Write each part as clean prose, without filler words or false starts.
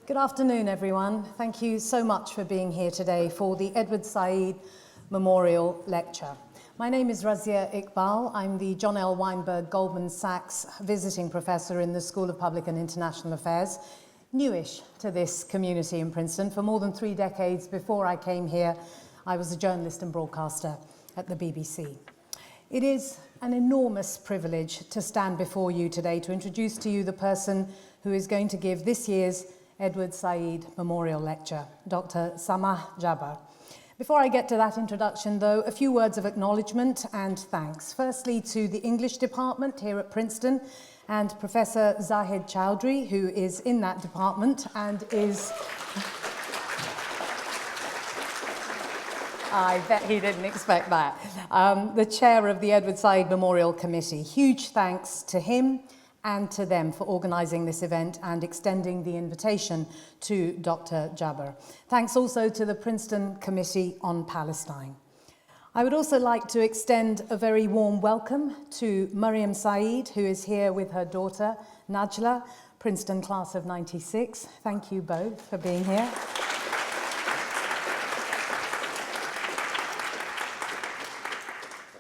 Good afternoon, everyone. Thank you so much for being here today for the Edward Said Memorial Lecture. My name is Razia Iqbal. I'm the John L. Weinberg Goldman Sachs Visiting Professor in the School of Public and International Affairs, newish to this community in Princeton. For more than 3 decades before I came here, I was a journalist and broadcaster at the BBC. It is an enormous privilege to stand before you today to introduce to you the person who is going to give this year's Edward Said Memorial Lecture, Dr. Samah Jabr. Before I get to that introduction, though, a few words of acknowledgement and thanks. Firstly, to the English department here at Princeton and Professor Zahid Chowdhury, who is in that department and is... I bet he didn't expect that. The chair of the Edward Said Memorial Committee. Huge thanks to him and to them for organising this event and extending the invitation to Dr. Jabr. Thanks also to the Princeton Committee on Palestine. I would also like to extend a very warm welcome to Mariam Said, who is here with her daughter, Najla, Princeton class of '96. Thank you both for being here.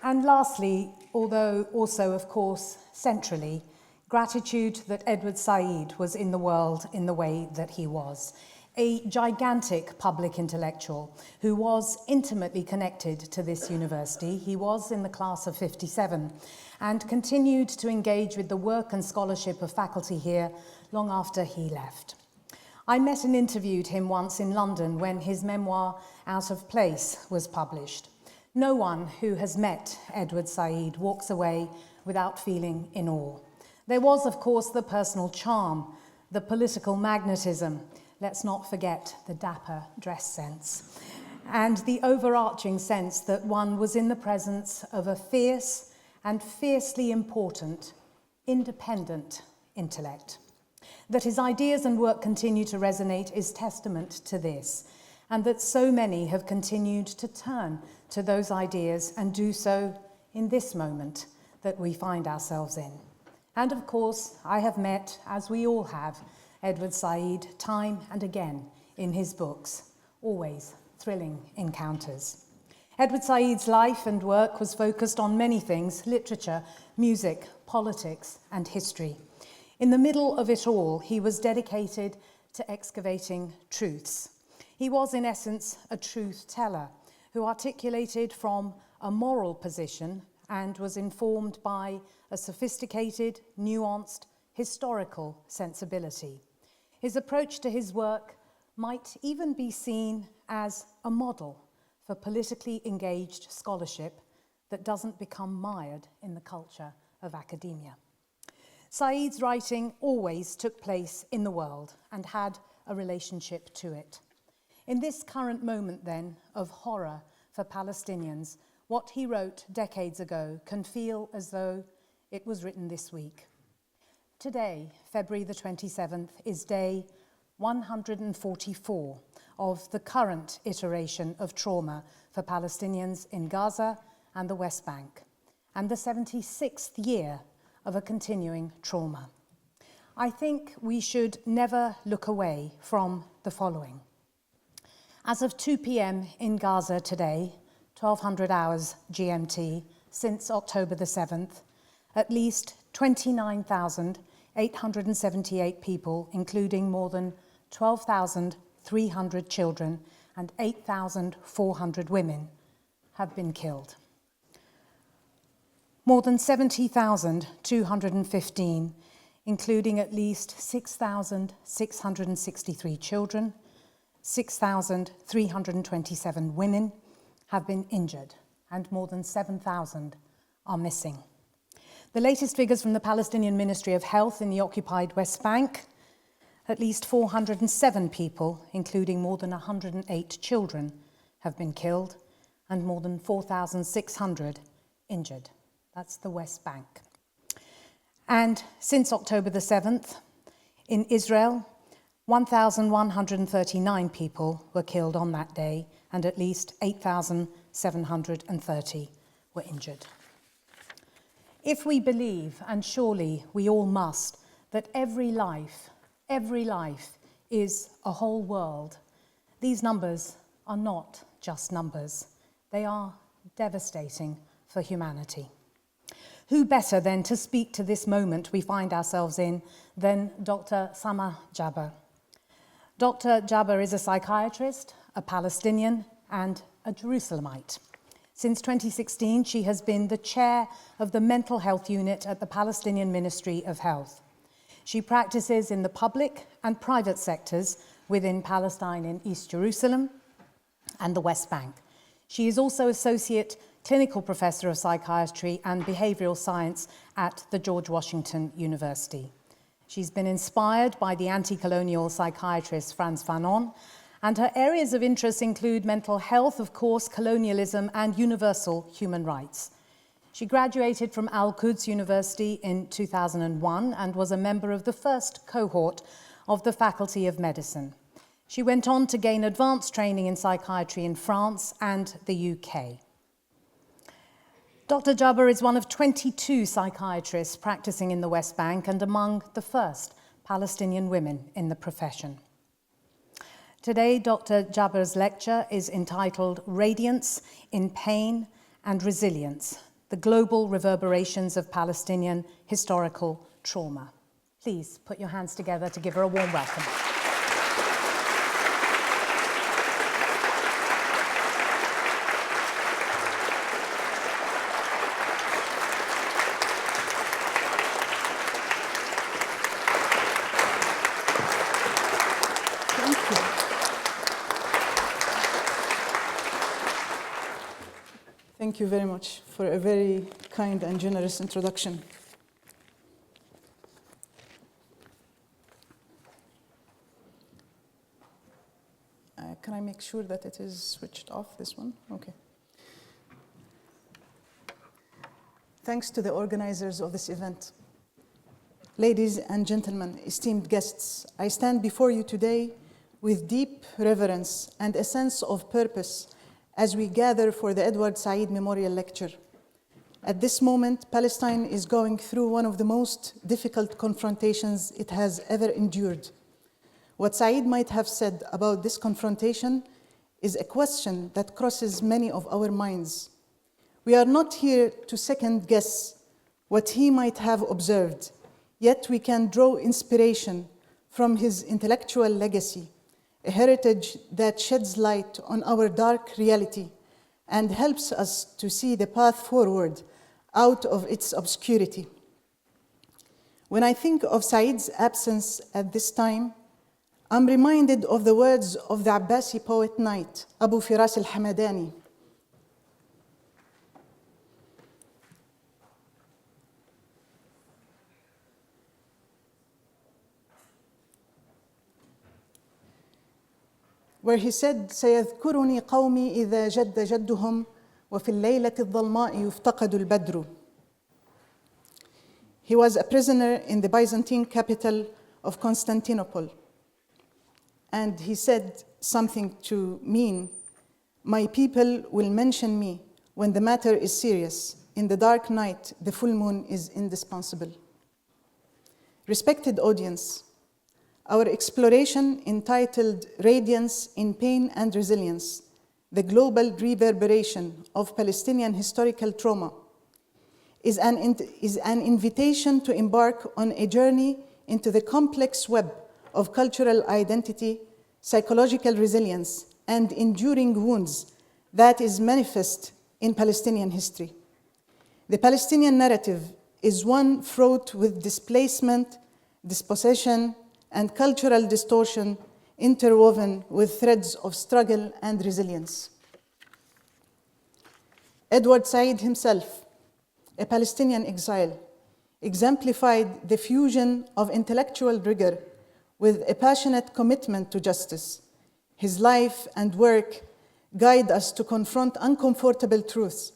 And lastly, although also, of course, centrally, gratitude that Edward Said was in the world in the way that he was. A gigantic public intellectual who was intimately connected to this university. He was in the class of '57 and continued to engage with the work and scholarship of faculty here long after he left. I met and interviewed him once in London when his memoir, Out of Place, was published. No one who has met Edward Said walks away without feeling in awe. There was, of course, the personal charm, the political magnetism, let's not forget the dapper dress sense, and the overarching sense that one was in the presence of a fierce and fiercely important, independent intellect. That his ideas and work continue to resonate is testament to this, and that so many have continued to turn to those ideas and do so in this moment that we find ourselves in. And of course, I have met, as we all have, Edward Said time and again in his books, always thrilling encounters. Edward Said's life and work was focused on many things: literature, music, politics, and history. In the middle of it all, he was dedicated to excavating truths. He was, in essence, a truth teller who articulated from a moral position and was informed by a sophisticated, nuanced, historical sensibility. His approach to his work might even be seen as a model for politically engaged scholarship that doesn't become mired in the culture of academia. Said's writing always took place in the world and had a relationship to it. In this current moment, then, of horror for Palestinians, what he wrote decades ago can feel as though it was written this week. Today, February the 27th, is day 144 of the current iteration of trauma for Palestinians in Gaza and the West Bank, and the 76th year of a continuing trauma. I think we should never look away from the following. As of 2 p.m. in Gaza today, 1200 hours GMT, since October the 7th, at least 29,878 people, including more than 12,300 children and 8,400 women, have been killed. More than 70,215, including at least 6,663 children, 6,327 women, have been injured, and more than 7,000 are missing. The latest figures from the Palestinian Ministry of Health in the occupied West Bank: at least 407 people, including more than 108 children, have been killed, and more than 4,600 injured. That's the West Bank. And since October the 7th, in Israel, 1,139 people were killed on that day, and at least 8,730 were injured. If we believe, and surely we all must, that every life Every life is a whole world. These numbers are not just numbers. They are devastating for humanity. Who better then to speak to this moment we find ourselves in than Dr. Samah Jabr. Dr. Jabr is a psychiatrist, a Palestinian, and a Jerusalemite. Since 2016, she has been the chair of the mental health unit at the Palestinian Ministry of Health. She practices in the public and private sectors within Palestine in East Jerusalem and the West Bank. She is also Associate Clinical Professor of Psychiatry and Behavioral Science at the George Washington University. She's been inspired by the anti-colonial psychiatrist Frantz Fanon, and her areas of interest include mental health, of course, colonialism, and universal human rights. She graduated from Al-Quds University in 2001 and was a member of the first cohort of the Faculty of Medicine. She went on to gain advanced training in psychiatry in France and the UK. Dr. Jabr is one of 22 psychiatrists practicing in the West Bank and among the first Palestinian women in the profession. Today, Dr. Jabr's lecture is entitled Radiance in Pain and Resilience, the Global Reverberations of Palestinian Historical Trauma. Please put your hands together to give her a warm welcome. Thank you very much for a very kind and generous introduction. Can I make sure that it is switched off, this one? Okay. Thanks to the organizers of this event. Ladies and gentlemen, esteemed guests, I stand before you today with deep reverence and a sense of purpose as we gather for the Edward Said Memorial Lecture. At this moment, Palestine is going through one of the most difficult confrontations it has ever endured. What Said might have said about this confrontation is a question that crosses many of our minds. We are not here to second guess what he might have observed, yet we can draw inspiration from his intellectual legacy, a heritage that sheds light on our dark reality and helps us to see the path forward out of its obscurity. When I think of Said's absence at this time, I'm reminded of the words of the Abbasi poet knight, Abu Firas al-Hamadani. Where he said, سيذكرني قومي إذا جد جدهم وفي الليلة الظلماء يفتقد البدر. He was a prisoner in the Byzantine capital of Constantinople. And he said something to mean, my people will mention me when the matter is serious. In the dark night, the full moon is indispensable. Respected audience, our exploration entitled Radiance in Pain and Resilience, the Global Reverberation of Palestinian Historical Trauma, is an invitation to embark on a journey into the complex web of cultural identity, psychological resilience, and enduring wounds that is manifest in Palestinian history. The Palestinian narrative is one fraught with displacement, dispossession, and cultural distortion interwoven with threads of struggle and resilience. Edward Said himself, a Palestinian exile, exemplified the fusion of intellectual rigor with a passionate commitment to justice. His life and work guide us to confront uncomfortable truths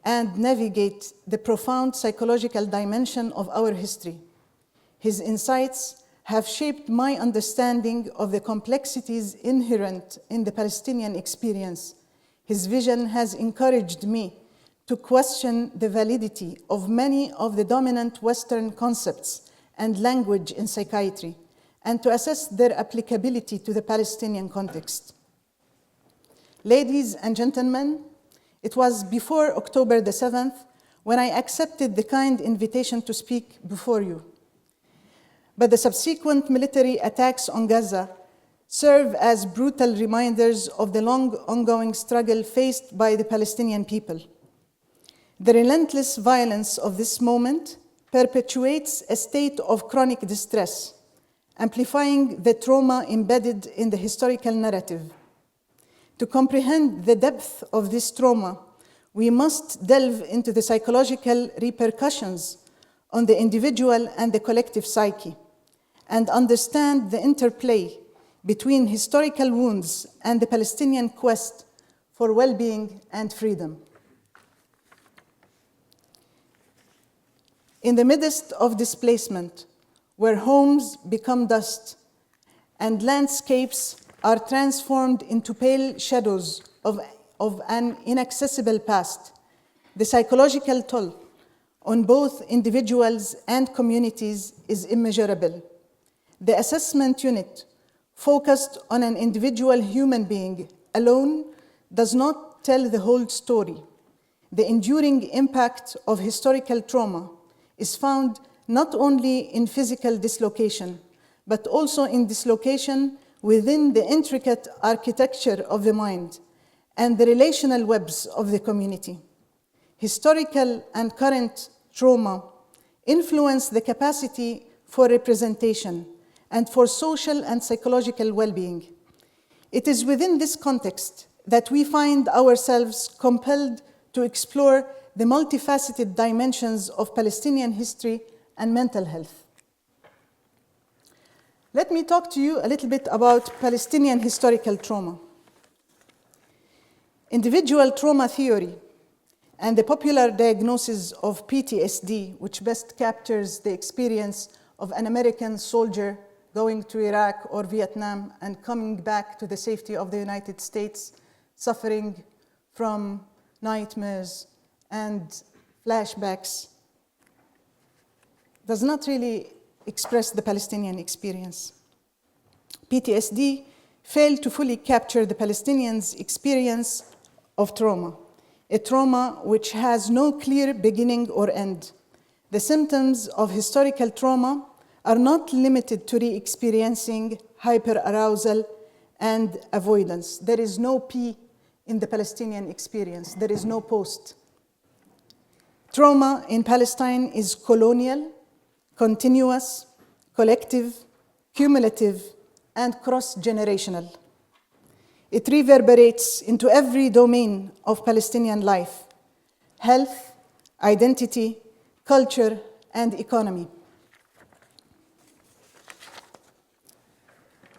and navigate the profound psychological dimension of our history. His insights have shaped my understanding of the complexities inherent in the Palestinian experience. His vision has encouraged me to question the validity of many of the dominant Western concepts and language in psychiatry, and to assess their applicability to the Palestinian context. Ladies and gentlemen, it was before October the 7th when I accepted the kind invitation to speak before you. But the subsequent military attacks on Gaza serve as brutal reminders of the long ongoing struggle faced by the Palestinian people. The relentless violence of this moment perpetuates a state of chronic distress, amplifying the trauma embedded in the historical narrative. To comprehend the depth of this trauma, we must delve into the psychological repercussions on the individual and the collective psyche, and understand the interplay between historical wounds and the Palestinian quest for well-being and freedom. In the midst of displacement, where homes become dust and landscapes are transformed into pale shadows of an inaccessible past, the psychological toll on both individuals and communities is immeasurable. The assessment unit focused on an individual human being alone does not tell the whole story. The enduring impact of historical trauma is found not only in physical dislocation, but also in dislocation within the intricate architecture of the mind and the relational webs of the community. Historical and current trauma influence the capacity for representation and for social and psychological well-being. It is within this context that we find ourselves compelled to explore the multifaceted dimensions of Palestinian history and mental health. Let me talk to you a little bit about Palestinian historical trauma. Individual trauma theory and the popular diagnosis of PTSD, which best captures the experience of an American soldier going to Iraq or Vietnam and coming back to the safety of the United States, suffering from nightmares and flashbacks, does not really express the Palestinian experience. PTSD failed to fully capture the Palestinians' experience of trauma, a trauma which has no clear beginning or end. The symptoms of historical trauma are not limited to re-experiencing hyperarousal and avoidance. There is no P in the Palestinian experience. There is no post. Trauma in Palestine is colonial, continuous, collective, cumulative, and cross-generational. It reverberates into every domain of Palestinian life: health, identity, culture, and economy.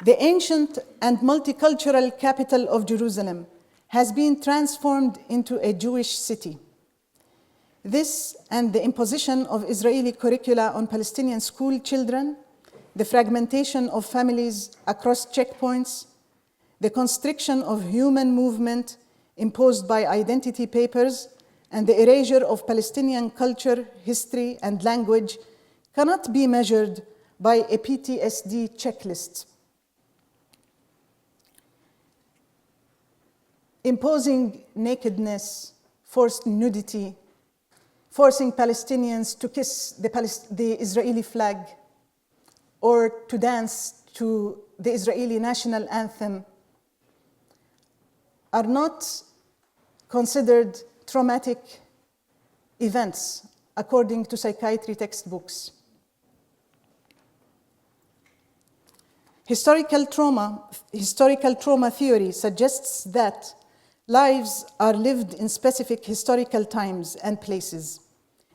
The ancient and multicultural capital of Jerusalem has been transformed into a Jewish city. This and the imposition of Israeli curricula on Palestinian school children, the fragmentation of families across checkpoints, the constriction of human movement imposed by identity papers, and the erasure of Palestinian culture, history, and language cannot be measured by a PTSD checklist. Imposing nakedness, forced nudity, forcing Palestinians to kiss the Israeli flag or to dance to the Israeli national anthem are not considered traumatic events according to psychiatry textbooks. Historical trauma theory suggests that lives are lived in specific historical times and places.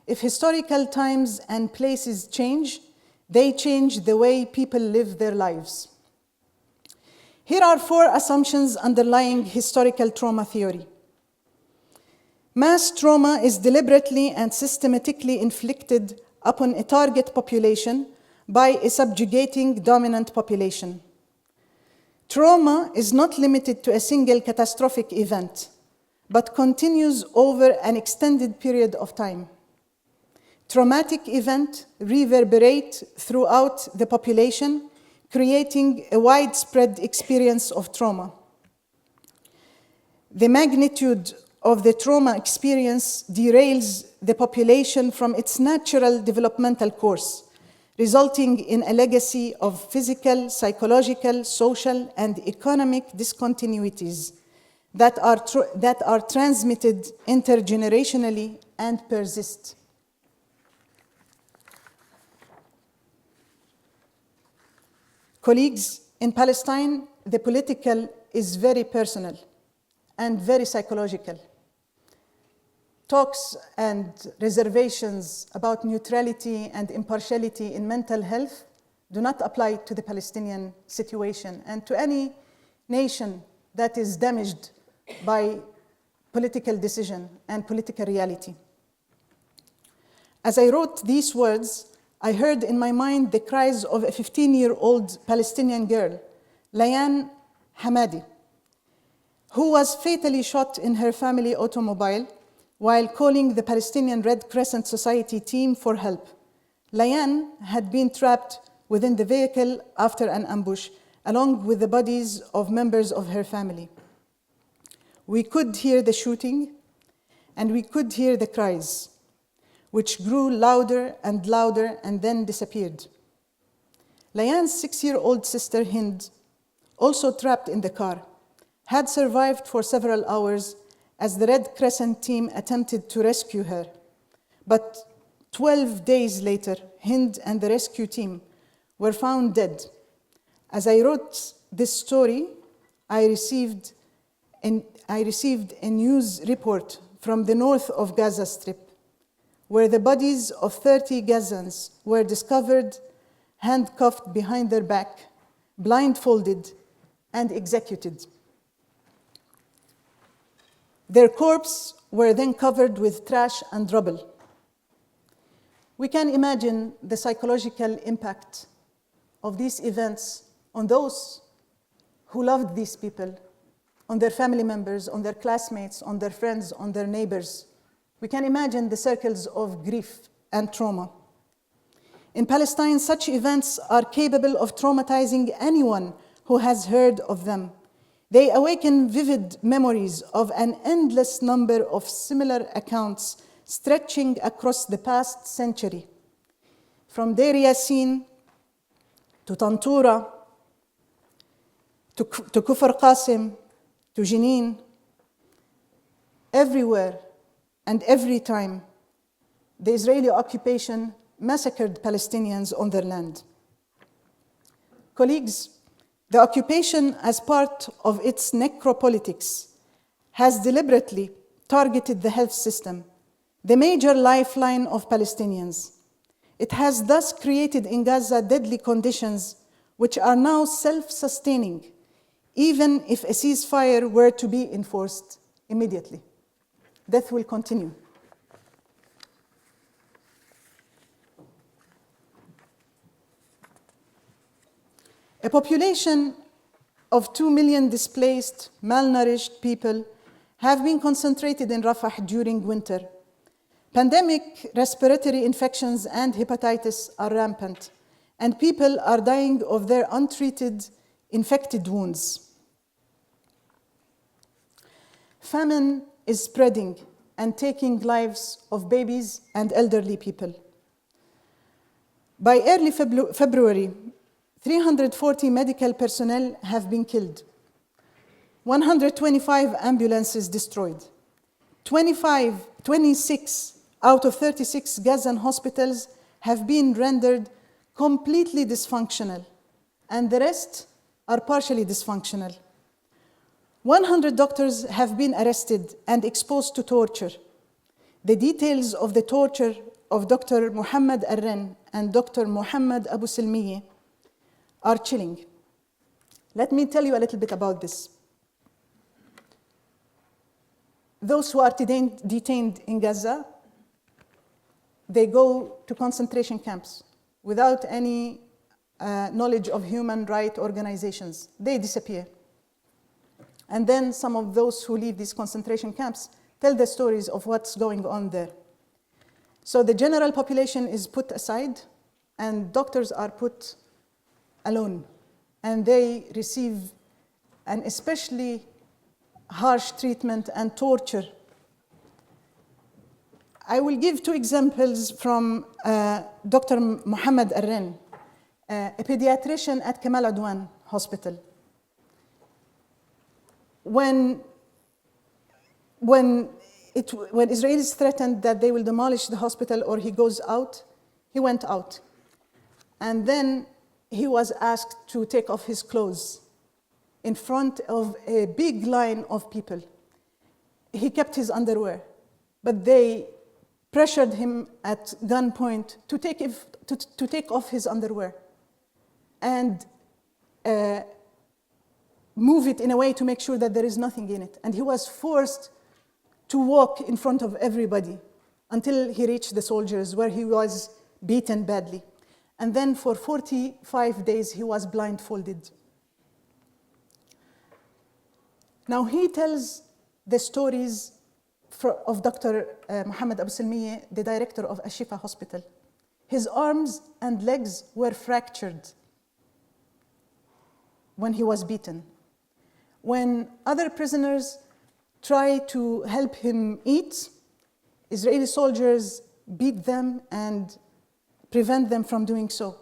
If historical times and places change, they change the way people live their lives. Here are 4 assumptions underlying historical trauma theory. Mass trauma is deliberately and systematically inflicted upon a target population by a subjugating dominant population. Trauma is not limited to a single catastrophic event, but continues over an extended period of time. Traumatic events reverberate throughout the population, creating a widespread experience of trauma. The magnitude of the trauma experience derails the population from its natural developmental course, resulting in a legacy of physical, psychological, social, and economic discontinuities that are transmitted intergenerationally and persist. Colleagues, in Palestine, the political is very personal and very psychological. Talks and reservations about neutrality and impartiality in mental health do not apply to the Palestinian situation and to any nation that is damaged by political decision and political reality. As I wrote these words, I heard in my mind the cries of a 15-year-old Palestinian girl, Layan Hamadi, who was fatally shot in her family automobile while calling the Palestinian Red Crescent Society team for help. Layan had been trapped within the vehicle after an ambush, along with the bodies of members of her family. We could hear the shooting, and we could hear the cries, which grew louder and then disappeared. Layan's 6-year-old sister Hind, also trapped in the car, had survived for several hours as the Red Crescent team attempted to rescue her. But 12 days later, Hind and the rescue team were found dead. As I wrote this story, I received a news report from the north of Gaza Strip, where the bodies of 30 Gazans were discovered handcuffed behind their back, blindfolded, and executed. Their corpses were then covered with trash and rubble. We can imagine the psychological impact of these events on those who loved these people, on their family members, on their classmates, on their friends, on their neighbors. We can imagine the circles of grief and trauma. In Palestine, such events are capable of traumatizing anyone who has heard of them. They awaken vivid memories of an endless number of similar accounts stretching across the past century, from Deir Yassin to Tantura, to Kufr Qasim, to Jenin. Everywhere and every time, the Israeli occupation massacred Palestinians on their land. Colleagues, the occupation, as part of its necropolitics, has deliberately targeted the health system, the major lifeline of Palestinians. It has thus created in Gaza deadly conditions which are now self-sustaining, even if a ceasefire were to be enforced immediately. Death will continue. A population of 2 million displaced, malnourished people have been concentrated in Rafah during winter. Pandemic respiratory infections and hepatitis are rampant, and people are dying of their untreated infected wounds. Famine is spreading and taking lives of babies and elderly people. By early February, 340 medical personnel have been killed, 125 ambulances destroyed, 26 out of 36 Gazan hospitals have been rendered completely dysfunctional, and the rest are partially dysfunctional. 100 doctors have been arrested and exposed to torture. The details of the torture of Dr. Muhammad Arren and Dr. Muhammad Abu Silmiye are chilling. Let me tell you a little bit about this. Those who are detained in Gaza, they go to concentration camps without any knowledge of human rights organizations. They disappear. And then some of those who leave these concentration camps tell the stories of what's going on there. So the general population is put aside, and doctors are put alone and they receive an especially harsh treatment and torture. I will give two examples from Dr. Mohammed Arren, a pediatrician at Kamal Adwan Hospital. When Israelis threatened that they will demolish the hospital or he goes out, he went out. And then he was asked to take off his clothes in front of a big line of people. He kept his underwear, but they pressured him at gunpoint to take off his underwear and move it in a way to make sure that there is nothing in it. And he was forced to walk in front of everybody until he reached the soldiers, where he was beaten badly. And then for 45 days, he was blindfolded. Now he tells the stories of Dr. Mohammed Abu Salmieh, the director of Ashifa Hospital. His arms and legs were fractured when he was beaten. When other prisoners try to help him eat, Israeli soldiers beat them and prevent them from doing so.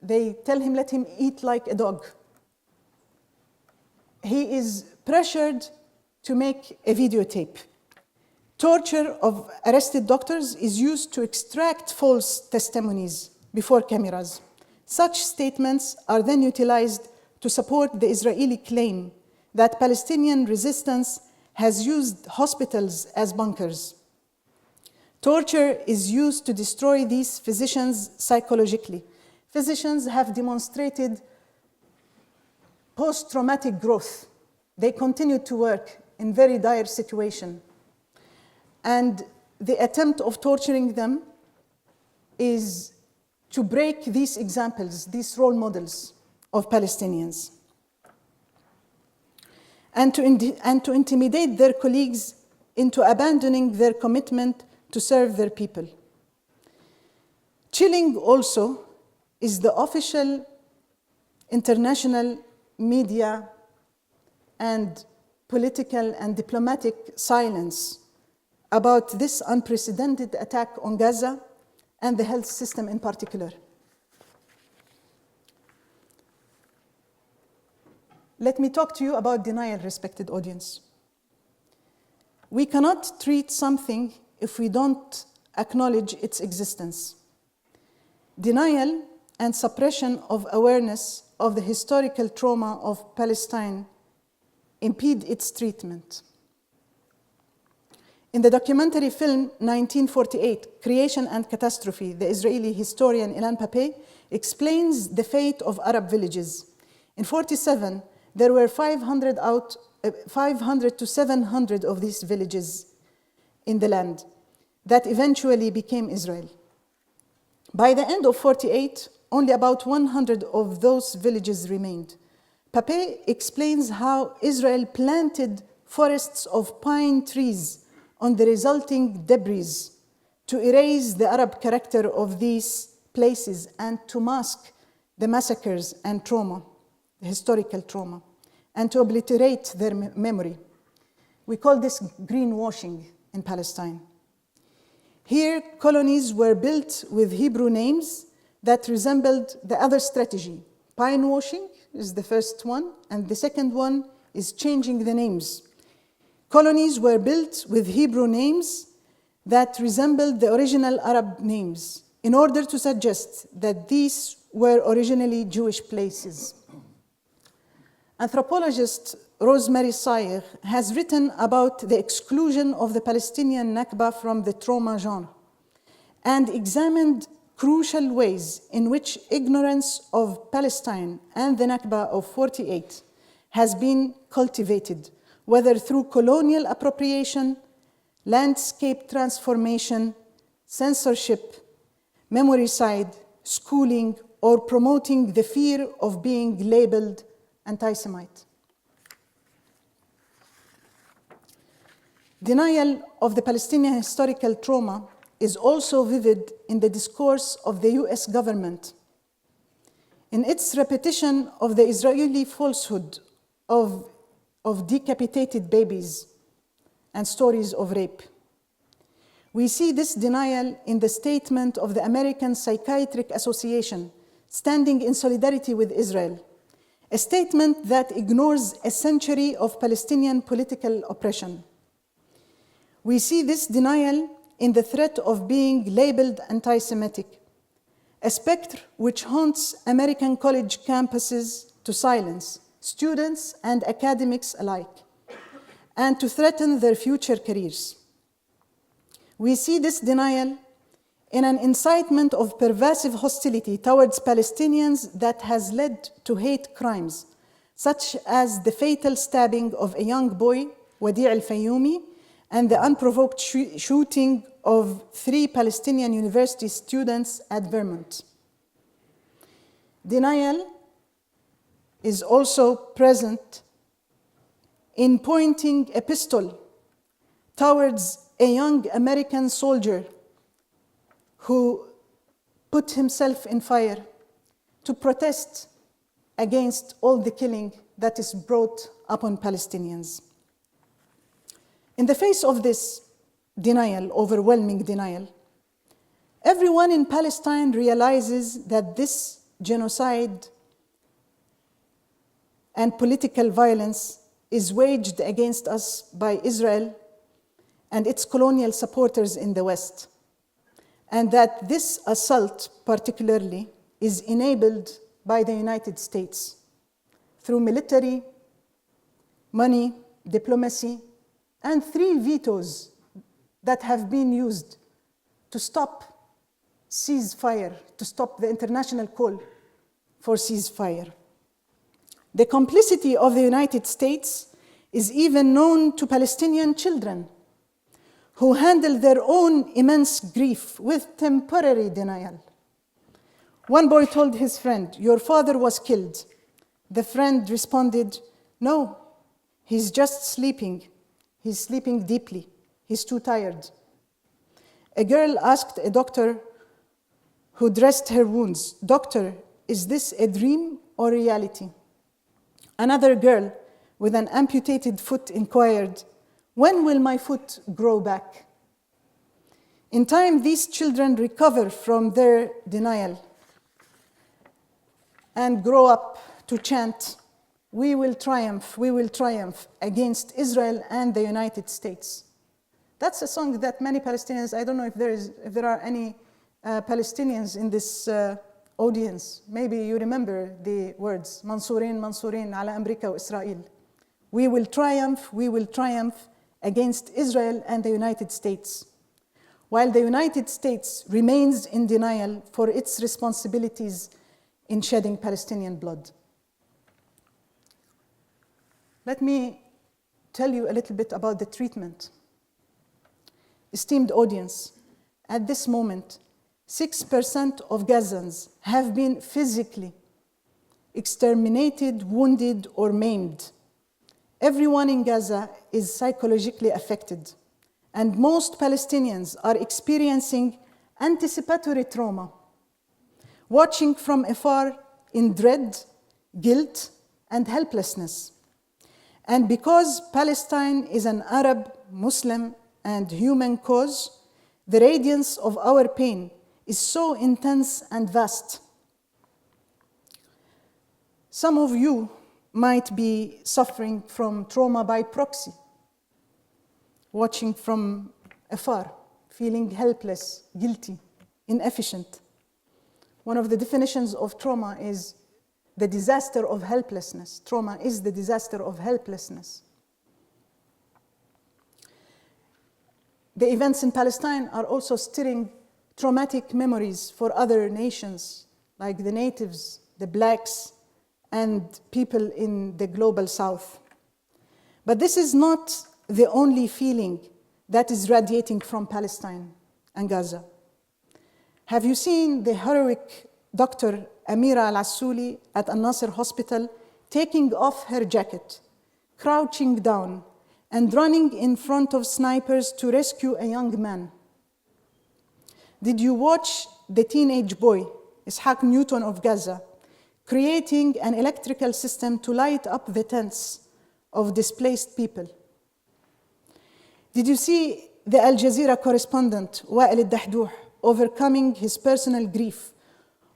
They tell him, let him eat like a dog. He is pressured to make a videotape. Torture of arrested doctors is used to extract false testimonies before cameras. Such statements are then utilized to support the Israeli claim that Palestinian resistance has used hospitals as bunkers. Torture is used to destroy these physicians psychologically. Physicians have demonstrated post-traumatic growth. They continue to work in very dire situation. And the attempt of torturing them is to break these examples, these role models of Palestinians, and to intimidate their colleagues into abandoning their commitment to serve their people. Chilling also is the official international media and political and diplomatic silence about this unprecedented attack on Gaza and the health system in particular. Let me talk to you about denial, respected audience. We cannot treat something if we don't acknowledge its existence. Denial and suppression of awareness of the historical trauma of Palestine impede its treatment. In the documentary film 1948, Creation and Catastrophe, the Israeli historian Ilan Pappé explains the fate of Arab villages. In 1947, there were 500 to 700 of these villages in the land that eventually became Israel. By the end of 1948, only about 100 of those villages remained. Pappé explains how Israel planted forests of pine trees on the resulting debris to erase the Arab character of these places and to mask the massacres and trauma, the historical trauma, and to obliterate their memory. We call this greenwashing in Palestine. Here, colonies were built with Hebrew names that resembled the other strategy. Pine washing is the first one, and the second one is changing the names. Colonies were built with Hebrew names that resembled the original Arab names in order to suggest that these were originally Jewish places. Anthropologist Rosemary Sayer has written about the exclusion of the Palestinian Nakba from the trauma genre and examined crucial ways in which ignorance of Palestine and the Nakba of 1948 has been cultivated, whether through colonial appropriation, landscape transformation, censorship, memoricide, schooling, or promoting the fear of being labeled anti-Semite. Denial of the Palestinian historical trauma is also vivid in the discourse of the US government. in its repetition of the Israeli falsehood of decapitated babies and stories of rape. We see this denial in the statement of the American Psychiatric Association standing in solidarity with Israel, a statement that ignores a century of Palestinian political oppression. We see this denial in the threat of being labeled anti-Semitic, a specter which haunts American college campuses to silence students and academics alike, and to threaten their future careers. We see this denial in an incitement of pervasive hostility towards Palestinians that has led to hate crimes, such as the fatal stabbing of a young boy, Wadi al-Fayoumi, and the unprovoked shooting of 3 Palestinian university students at Vermont. Denial is also present in pointing a pistol towards a young American soldier who put himself in fire to protest against all the killing that is brought upon Palestinians. In the face of this denial, overwhelming denial, everyone in Palestine realizes that this genocide and political violence is waged against us by Israel and its colonial supporters in the West, and that this assault particularly is enabled by the United States through military, money, diplomacy, and 3 vetoes that have been used to stop ceasefire, to stop the international call for ceasefire. The complicity of the United States is even known to Palestinian children who handle their own immense grief with temporary denial. One boy told his friend, "Your father was killed." The friend responded, "No, he's just sleeping. He's sleeping deeply. He's too tired." A girl asked a doctor who dressed her wounds, "Doctor, is this a dream or reality?" Another girl with an amputated foot inquired, "When will my foot grow back?" In time, these children recover from their denial and grow up to chant, we will triumph against Israel and the United States." That's a song that many Palestinians, I don't know if there are any Palestinians in this audience. Maybe you remember the words, "Mansurin, Mansurin, ala Amerika wa Israel." We will triumph against Israel and the United States, while the United States remains in denial for its responsibilities in shedding Palestinian blood. Let me tell you a little bit about the treatment. Esteemed audience, at this moment, 6% of Gazans have been physically exterminated, wounded, or maimed. Everyone in Gaza is psychologically affected, and most Palestinians are experiencing anticipatory trauma, watching from afar in dread, guilt, and helplessness. And because Palestine is an Arab, Muslim, and human cause, the radiance of our pain is so intense and vast. Some of you might be suffering from trauma by proxy, watching from afar, feeling helpless, guilty, inefficient. One of the definitions of trauma is the disaster of helplessness. Trauma is the disaster of helplessness. The events in Palestine are also stirring traumatic memories for other nations, like the natives, the blacks, and people in the global south. But this is not the only feeling that is radiating from Palestine and Gaza. Have you seen the heroic Dr. Amira Al-Assouli at Al-Nasser Hospital taking off her jacket, crouching down, and running in front of snipers to rescue a young man? Did you watch the teenage boy, Ishaq Newton of Gaza, creating an electrical system to light up the tents of displaced people. Did you see the Al Jazeera correspondent, Wael al-Dahduh, overcoming his personal grief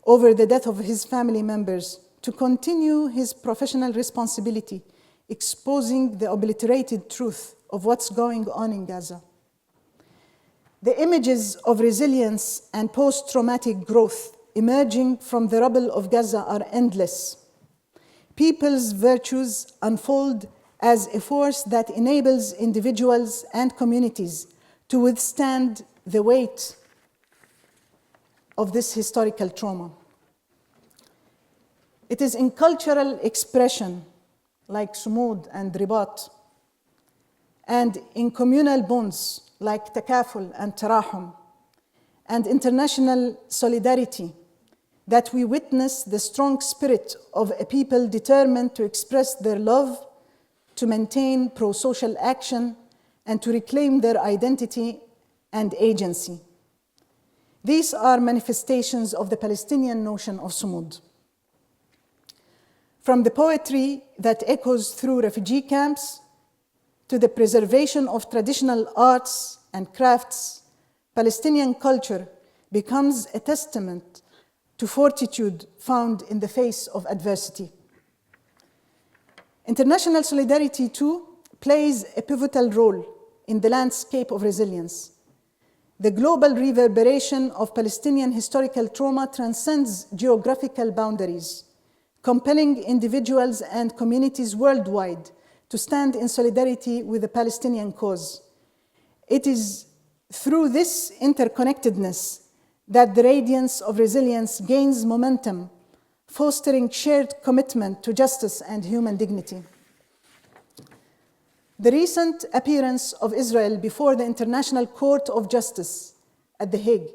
over the death of his family members to continue his professional responsibility, exposing the obliterated truth of what's going on in Gaza? The images of resilience and post-traumatic growth emerging from the rubble of Gaza are endless. People's virtues unfold as a force that enables individuals and communities to withstand the weight of this historical trauma. It is in cultural expression, like Sumud and Ribat, and in communal bonds, like Takaful and Tarahum, and international solidarity, that we witness the strong spirit of a people determined to express their love, to maintain pro-social action, and to reclaim their identity and agency. These are manifestations of the Palestinian notion of Sumud. From the poetry that echoes through refugee camps to the preservation of traditional arts and crafts, Palestinian culture becomes a testament to fortitude found in the face of adversity. International solidarity, too, plays a pivotal role in the landscape of resilience. The global reverberation of Palestinian historical trauma transcends geographical boundaries, compelling individuals and communities worldwide to stand in solidarity with the Palestinian cause. It is through this interconnectedness that the radiance of resilience gains momentum, fostering shared commitment to justice and human dignity. The recent appearance of Israel before the International Court of Justice at The Hague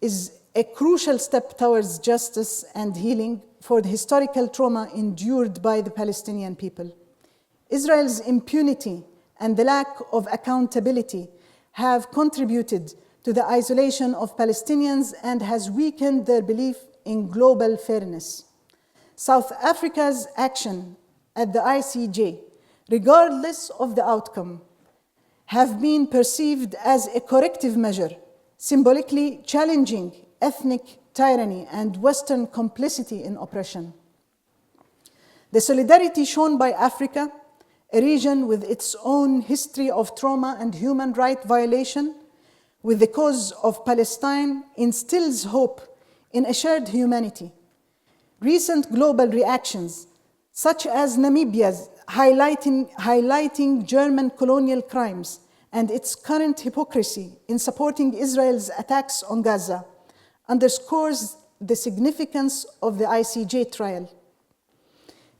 is a crucial step towards justice and healing for the historical trauma endured by the Palestinian people. Israel's impunity and the lack of accountability have contributed to the isolation of Palestinians and has weakened their belief in global fairness. South Africa's action at the ICJ, regardless of the outcome, have been perceived as a corrective measure, symbolically challenging ethnic tyranny and Western complicity in oppression. The solidarity shown by Africa, a region with its own history of trauma and human rights violation, with the cause of Palestine, instills hope in a shared humanity. Recent global reactions, such as Namibia's highlighting German colonial crimes and its current hypocrisy in supporting Israel's attacks on Gaza, underscores the significance of the ICJ trial.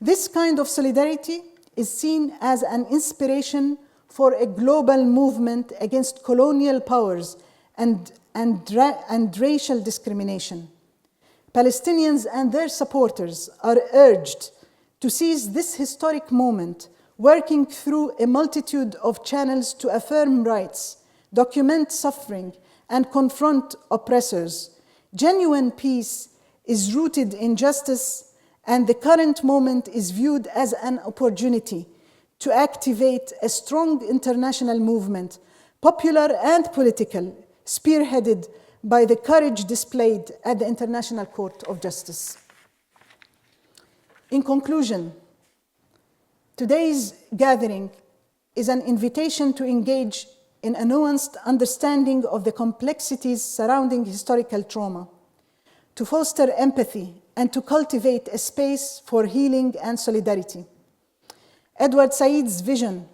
This kind of solidarity is seen as an inspiration for a global movement against colonial powers and racial discrimination. Palestinians and their supporters are urged to seize this historic moment, working through a multitude of channels to affirm rights, document suffering, and confront oppressors. Genuine peace is rooted in justice, and the current moment is viewed as an opportunity to activate a strong international movement, popular and political, spearheaded by the courage displayed at the International Court of Justice. In conclusion, today's gathering is an invitation to engage in a nuanced understanding of the complexities surrounding historical trauma, to foster empathy, and to cultivate a space for healing and solidarity. Edward Said's vision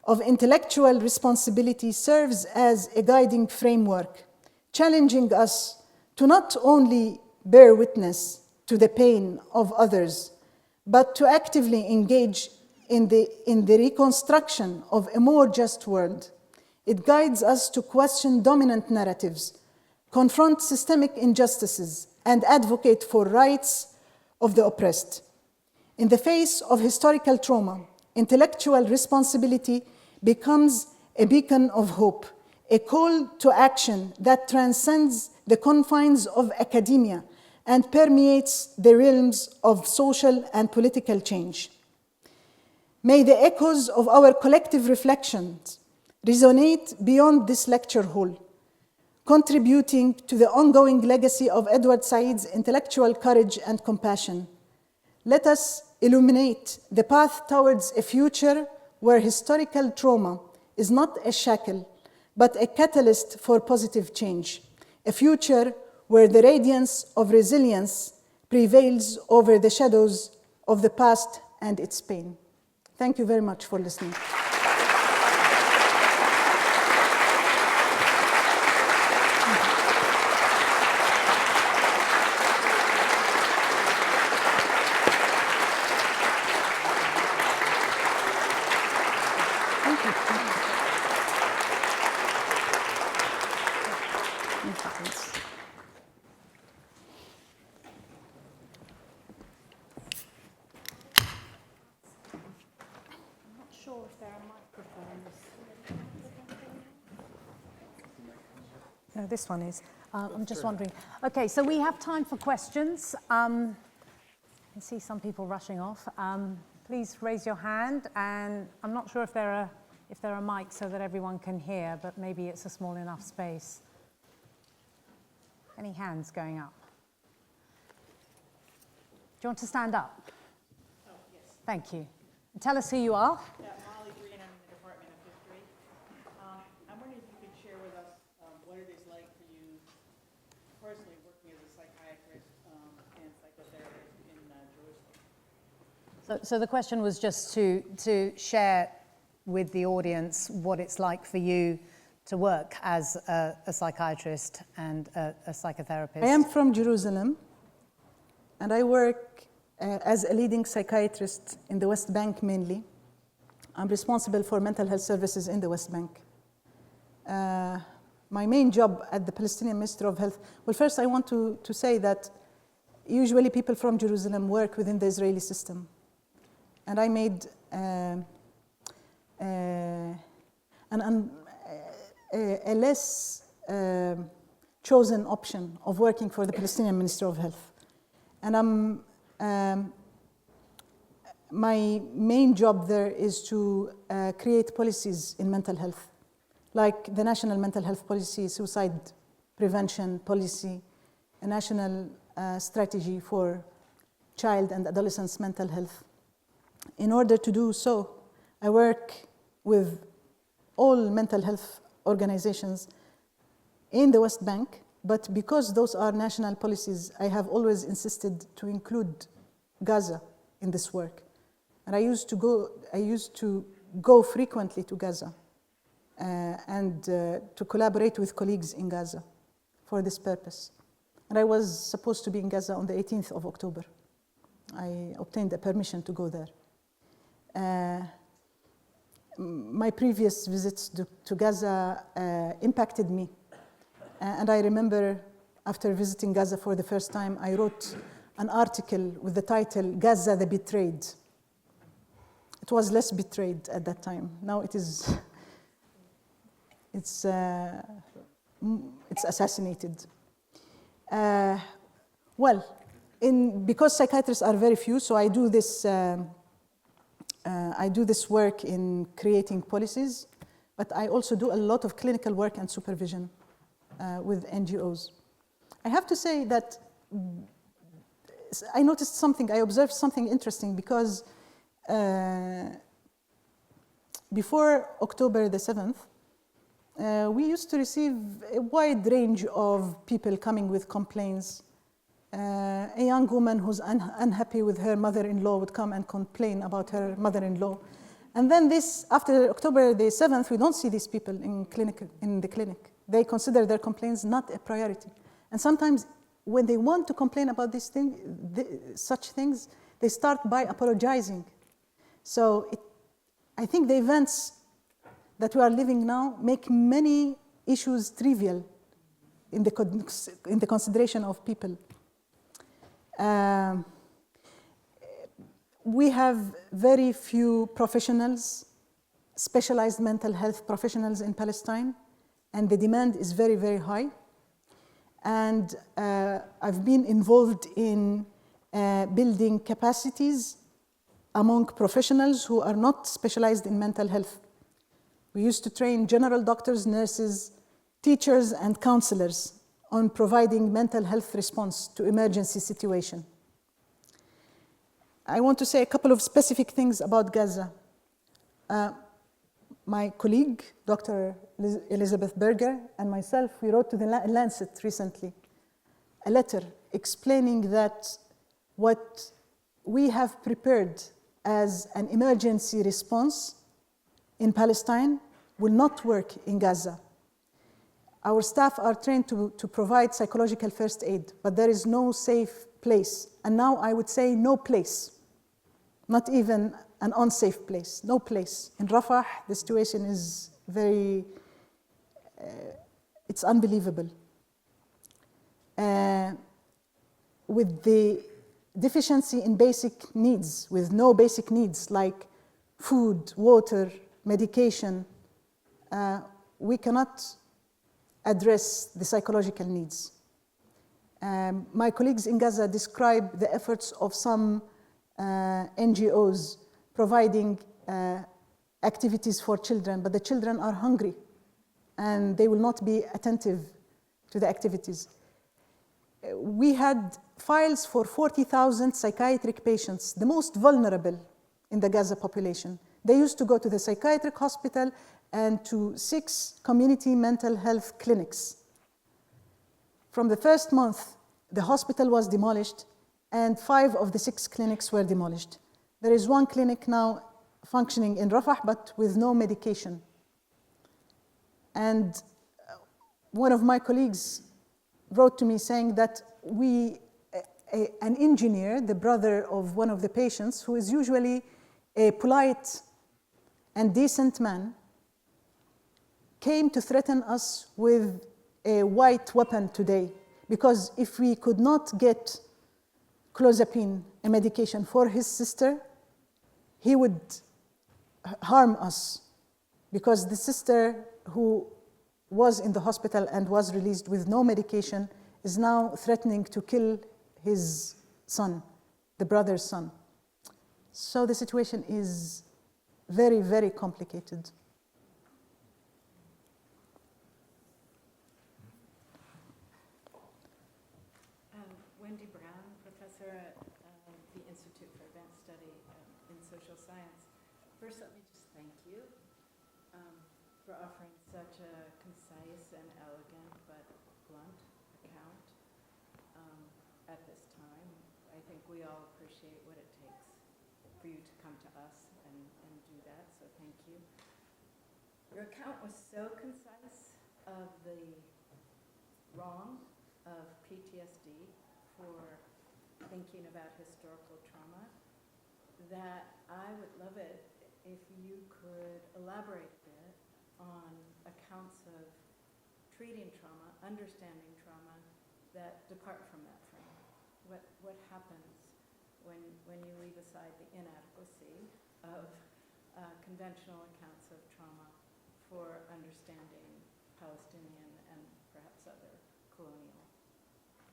of intellectual responsibility serves as a guiding framework, challenging us to not only bear witness to the pain of others, but to actively engage in the reconstruction of a more just world. It guides us to question dominant narratives, confront systemic injustices, and advocate for rights of the oppressed. In the face of historical trauma, intellectual responsibility becomes a beacon of hope, a call to action that transcends the confines of academia and permeates the realms of social and political change. May the echoes of our collective reflections resonate beyond this lecture hall, contributing to the ongoing legacy of Edward Said's intellectual courage and compassion. Let us illuminate the path towards a future where historical trauma is not a shackle, but a catalyst for positive change. A future where the radiance of resilience prevails over the shadows of the past and its pain. Thank you very much for listening. No, this one is. I'm just wondering. Okay, so we have time for questions. I can see some people rushing off. Please raise your hand, and I'm not sure if there are mics so that everyone can hear, but maybe it's a small enough space. Any hands going up? Do you want to stand up? Oh, yes. Thank you. Tell us who you are. Yeah, Molly Green, I'm in the Department of History. I'm wondering if you could share with us what it is like for you personally working as a psychiatrist and psychotherapist in Jerusalem. So the question was just to share with the audience what it's like for you to work as a psychiatrist and a psychotherapist. I am from Jerusalem, and I work as a leading psychiatrist in the West Bank mainly. I'm responsible for mental health services in the West Bank. My main job at the Palestinian Ministry of Health, well, first I want to say that usually people from Jerusalem work within the Israeli system. And I made a less chosen option of working for the Palestinian Ministry of Health. And my main job there is to create policies in mental health, like the National Mental Health Policy, Suicide Prevention Policy, a national strategy for child and adolescents' mental health. In order to do so, I work with all mental health organizations in the West Bank, but because those are national policies, I have always insisted to include Gaza in this work. And I used to go frequently to Gaza and to collaborate with colleagues in Gaza for this purpose. And I was supposed to be in Gaza on the 18th of October. I obtained a permission to go there. My previous visits to Gaza impacted me. And I remember after visiting Gaza for the first time, I wrote an article with the title, Gaza the Betrayed. It was less betrayed at that time. Now it's assassinated. Because psychiatrists are very few, so I do this work in creating policies, but I also do a lot of clinical work and supervision with NGOs. I have to say that I observed something interesting because before October the 7th, we used to receive a wide range of people coming with complaints. A young woman who's unhappy with her mother-in-law would come and complain about her mother-in-law. And then after October the 7th, we don't see these people in the clinic. They consider their complaints not a priority. And sometimes when they want to complain about such things, they start by apologizing. So I think the events that we are living now make many issues trivial in the consideration of people. We have very few professionals, specialized mental health professionals in Palestine, and the demand is very, very high. And I've been involved in building capacities among professionals who are not specialized in mental health. We used to train general doctors, nurses, teachers, and counselors on providing mental health response to emergency situation. I want to say a couple of specific things about Gaza. My colleague, Dr. Elizabeth Berger, and myself, we wrote to the Lancet recently a letter explaining that what we have prepared as an emergency response in Palestine will not work in Gaza. Our staff are trained to provide psychological first aid, but there is no safe place. And now I would say no place, not even an unsafe place, no place. In Rafah, the situation is very, it's unbelievable. With the deficiency in basic needs, with no basic needs like food, water, medication, we cannot address the psychological needs. My colleagues in Gaza describe the efforts of some NGOs providing activities for children, but the children are hungry and they will not be attentive to the activities. We had files for 40,000 psychiatric patients, the most vulnerable in the Gaza population. They used to go to the psychiatric hospital and to 6 community mental health clinics. From the first month, the hospital was demolished and 5 of the 6 clinics were demolished. There is 1 clinic now functioning in Rafah, but with no medication. And one of my colleagues wrote to me saying that an engineer, the brother of one of the patients, who is usually a polite and decent man, came to threaten us with a white weapon today, because if we could not get clozapine, a medication for his sister, he would harm us, because the sister who was in the hospital and was released with no medication is now threatening to kill his son, the brother's son. So the situation is very, very complicated. Wendy Brown, professor at the Institute for Advanced Study in Social Science. First, let me just thank you for offering such a concise and elegant but blunt account at this time. I think we all appreciate what it takes for you to come to us and do that, so thank you. Your account was so concise of the wrong of PTSD for thinking about historical trauma that I would love it if you could elaborate a bit on accounts of treating trauma, understanding trauma that depart from that frame. What happens when you leave aside the inadequacy of conventional accounts of trauma for understanding Palestinian and perhaps other colonial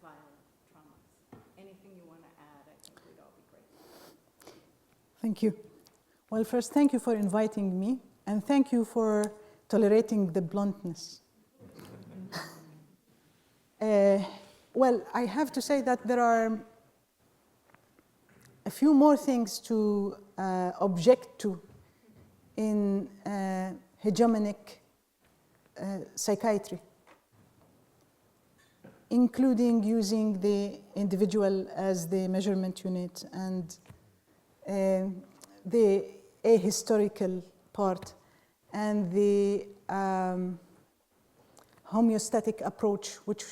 violent traumas? Anything you want to add, I think we'd all be grateful. Thank you. Well, first, thank you for inviting me, and thank you for tolerating the bluntness. Well, I have to say that there are a few more things to object to in hegemonic psychiatry, including using the individual as the measurement unit and the ahistorical part and the homeostatic approach, which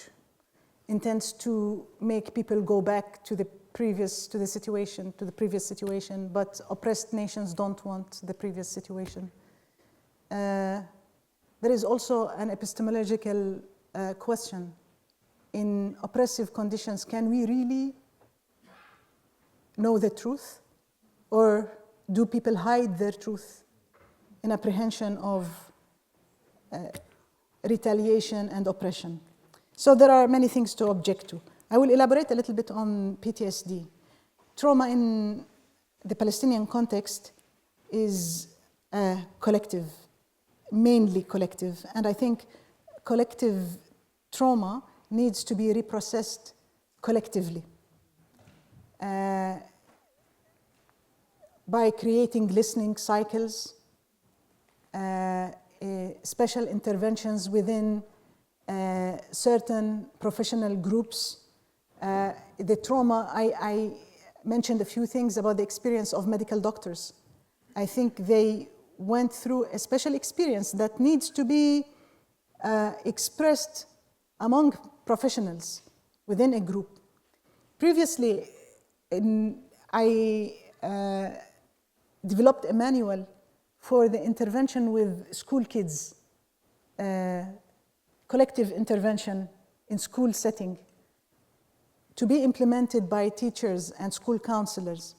intends to make people go back to the previous situation, but oppressed nations don't want the previous situation. There is also an epistemological question. In oppressive conditions, can we really know the truth? Or do people hide their truth in apprehension of retaliation and oppression? So there are many things to object to. I will elaborate a little bit on PTSD. Trauma in the Palestinian context is collective, mainly collective, and I think collective trauma needs to be reprocessed collectively by creating listening cycles, special interventions within certain professional groups. The trauma, I mentioned a few things about the experience of medical doctors. I think they went through a special experience that needs to be expressed among professionals within a group. Previously, I developed a manual for the intervention with school kids, collective intervention in school setting, to be implemented by teachers and school counselors.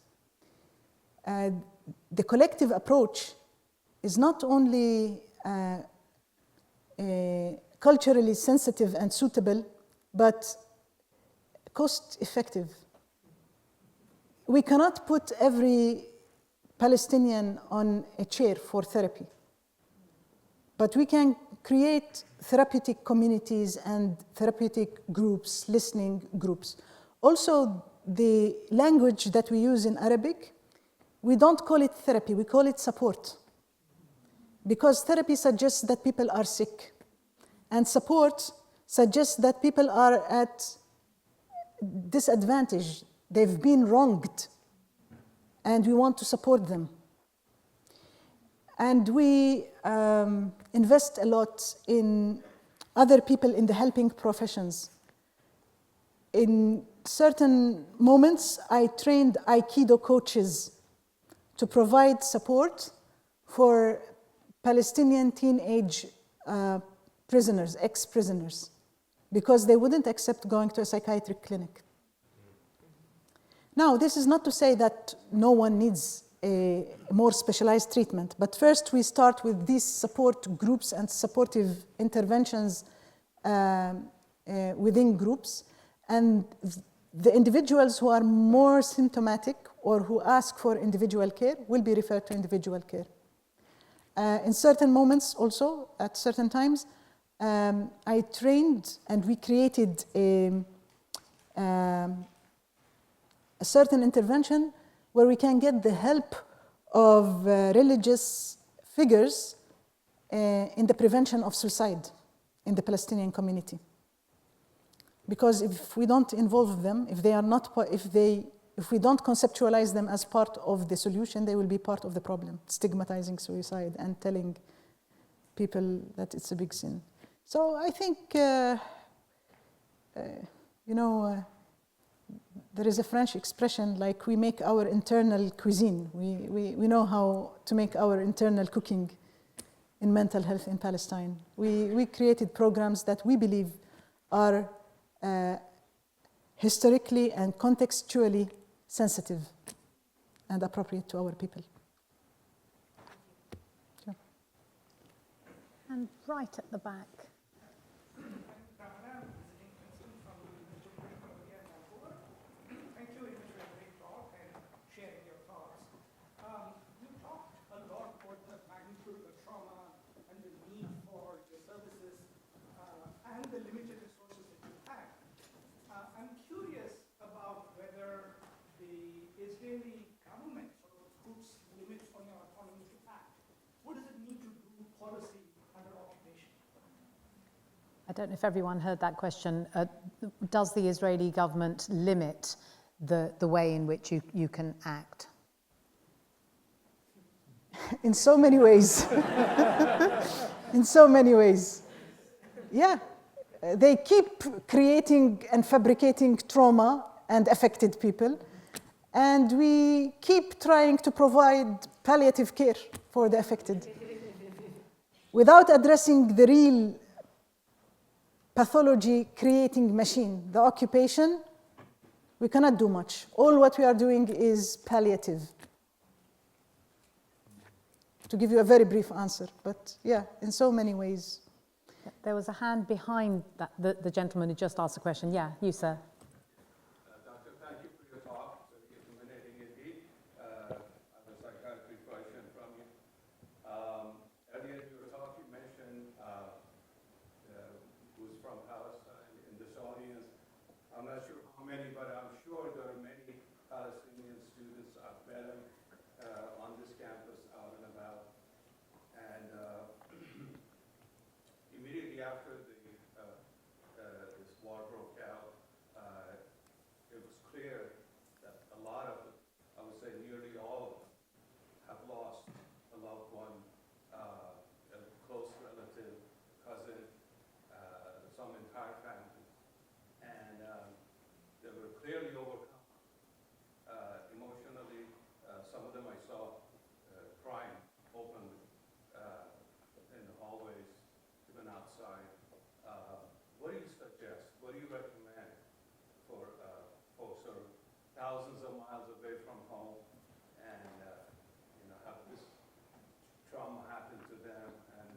The collective approach is not only culturally sensitive and suitable, but cost-effective. We cannot put every Palestinian on a chair for therapy, but we can create therapeutic communities and therapeutic groups, listening groups. Also, the language that we use in Arabic, we don't call it therapy, we call it support. Because therapy suggests that people are sick, and support suggests that people are at disadvantage. They've been wronged, and we want to support them. And we invest a lot in other people in the helping professions. In certain moments, I trained Aikido coaches to provide support for Palestinian teenage prisoners, ex-prisoners, because they wouldn't accept going to a psychiatric clinic. Now, this is not to say that no one needs a more specialized treatment, but first we start with these support groups and supportive interventions within groups, and the individuals who are more symptomatic or who ask for individual care will be referred to individual care. In certain moments also, at certain times, I trained and we created a certain intervention where we can get the help of religious figures in the prevention of suicide in the Palestinian community. Because if we don't involve them, if we don't conceptualize them as part of the solution, they will be part of the problem, stigmatizing suicide and telling people that it's a big sin. So I think, there is a French expression like we make our internal cuisine. We know how to make our internal cooking in mental health in Palestine. We created programs that we believe are historically and contextually sensitive and appropriate to our people. Sure. And right at the back. I don't know if everyone heard that question. Does the Israeli government limit the way in which you can act? In so many ways. In so many ways. Yeah. They keep creating and fabricating trauma and affected people. And we keep trying to provide palliative care for the affected without addressing the real pathology creating machine, the occupation. We cannot do much. All what we are doing is palliative. To give you a very brief answer, but yeah, in so many ways. There was a hand behind that, the gentleman who just asked a question. Yeah, you, sir. Doctor, thank you for your talk. Very illuminating indeed. I have a psychiatry question from you. Earlier in your talk, you mentioned who's from Palestine in this audience. I'm not sure how many, but I'm sure there are many Palestinian students I've met on this campus out and about. And immediately after this war broke out, it was clear that a lot of them, I would say nearly all of them, have lost a loved one, a close relative, cousin, some entire family. And they were clearly overcome emotionally. Some of them I saw crying openly in the hallways, even outside. What do you suggest? What do you recommend for folks who are thousands of miles away from home and have this trauma happen to them, and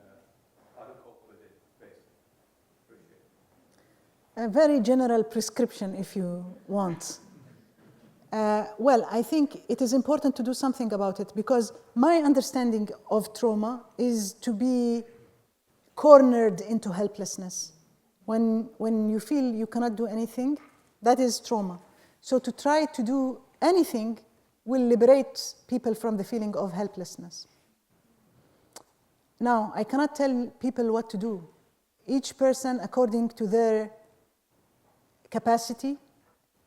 how to cope with it, basically? Appreciate it. A very general prescription, if you want. Well, I think it is important to do something about it, because my understanding of trauma is to be cornered into helplessness. When you feel you cannot do anything, that is trauma. So to try to do anything will liberate people from the feeling of helplessness. Now, I cannot tell people what to do. Each person, according to their capacity,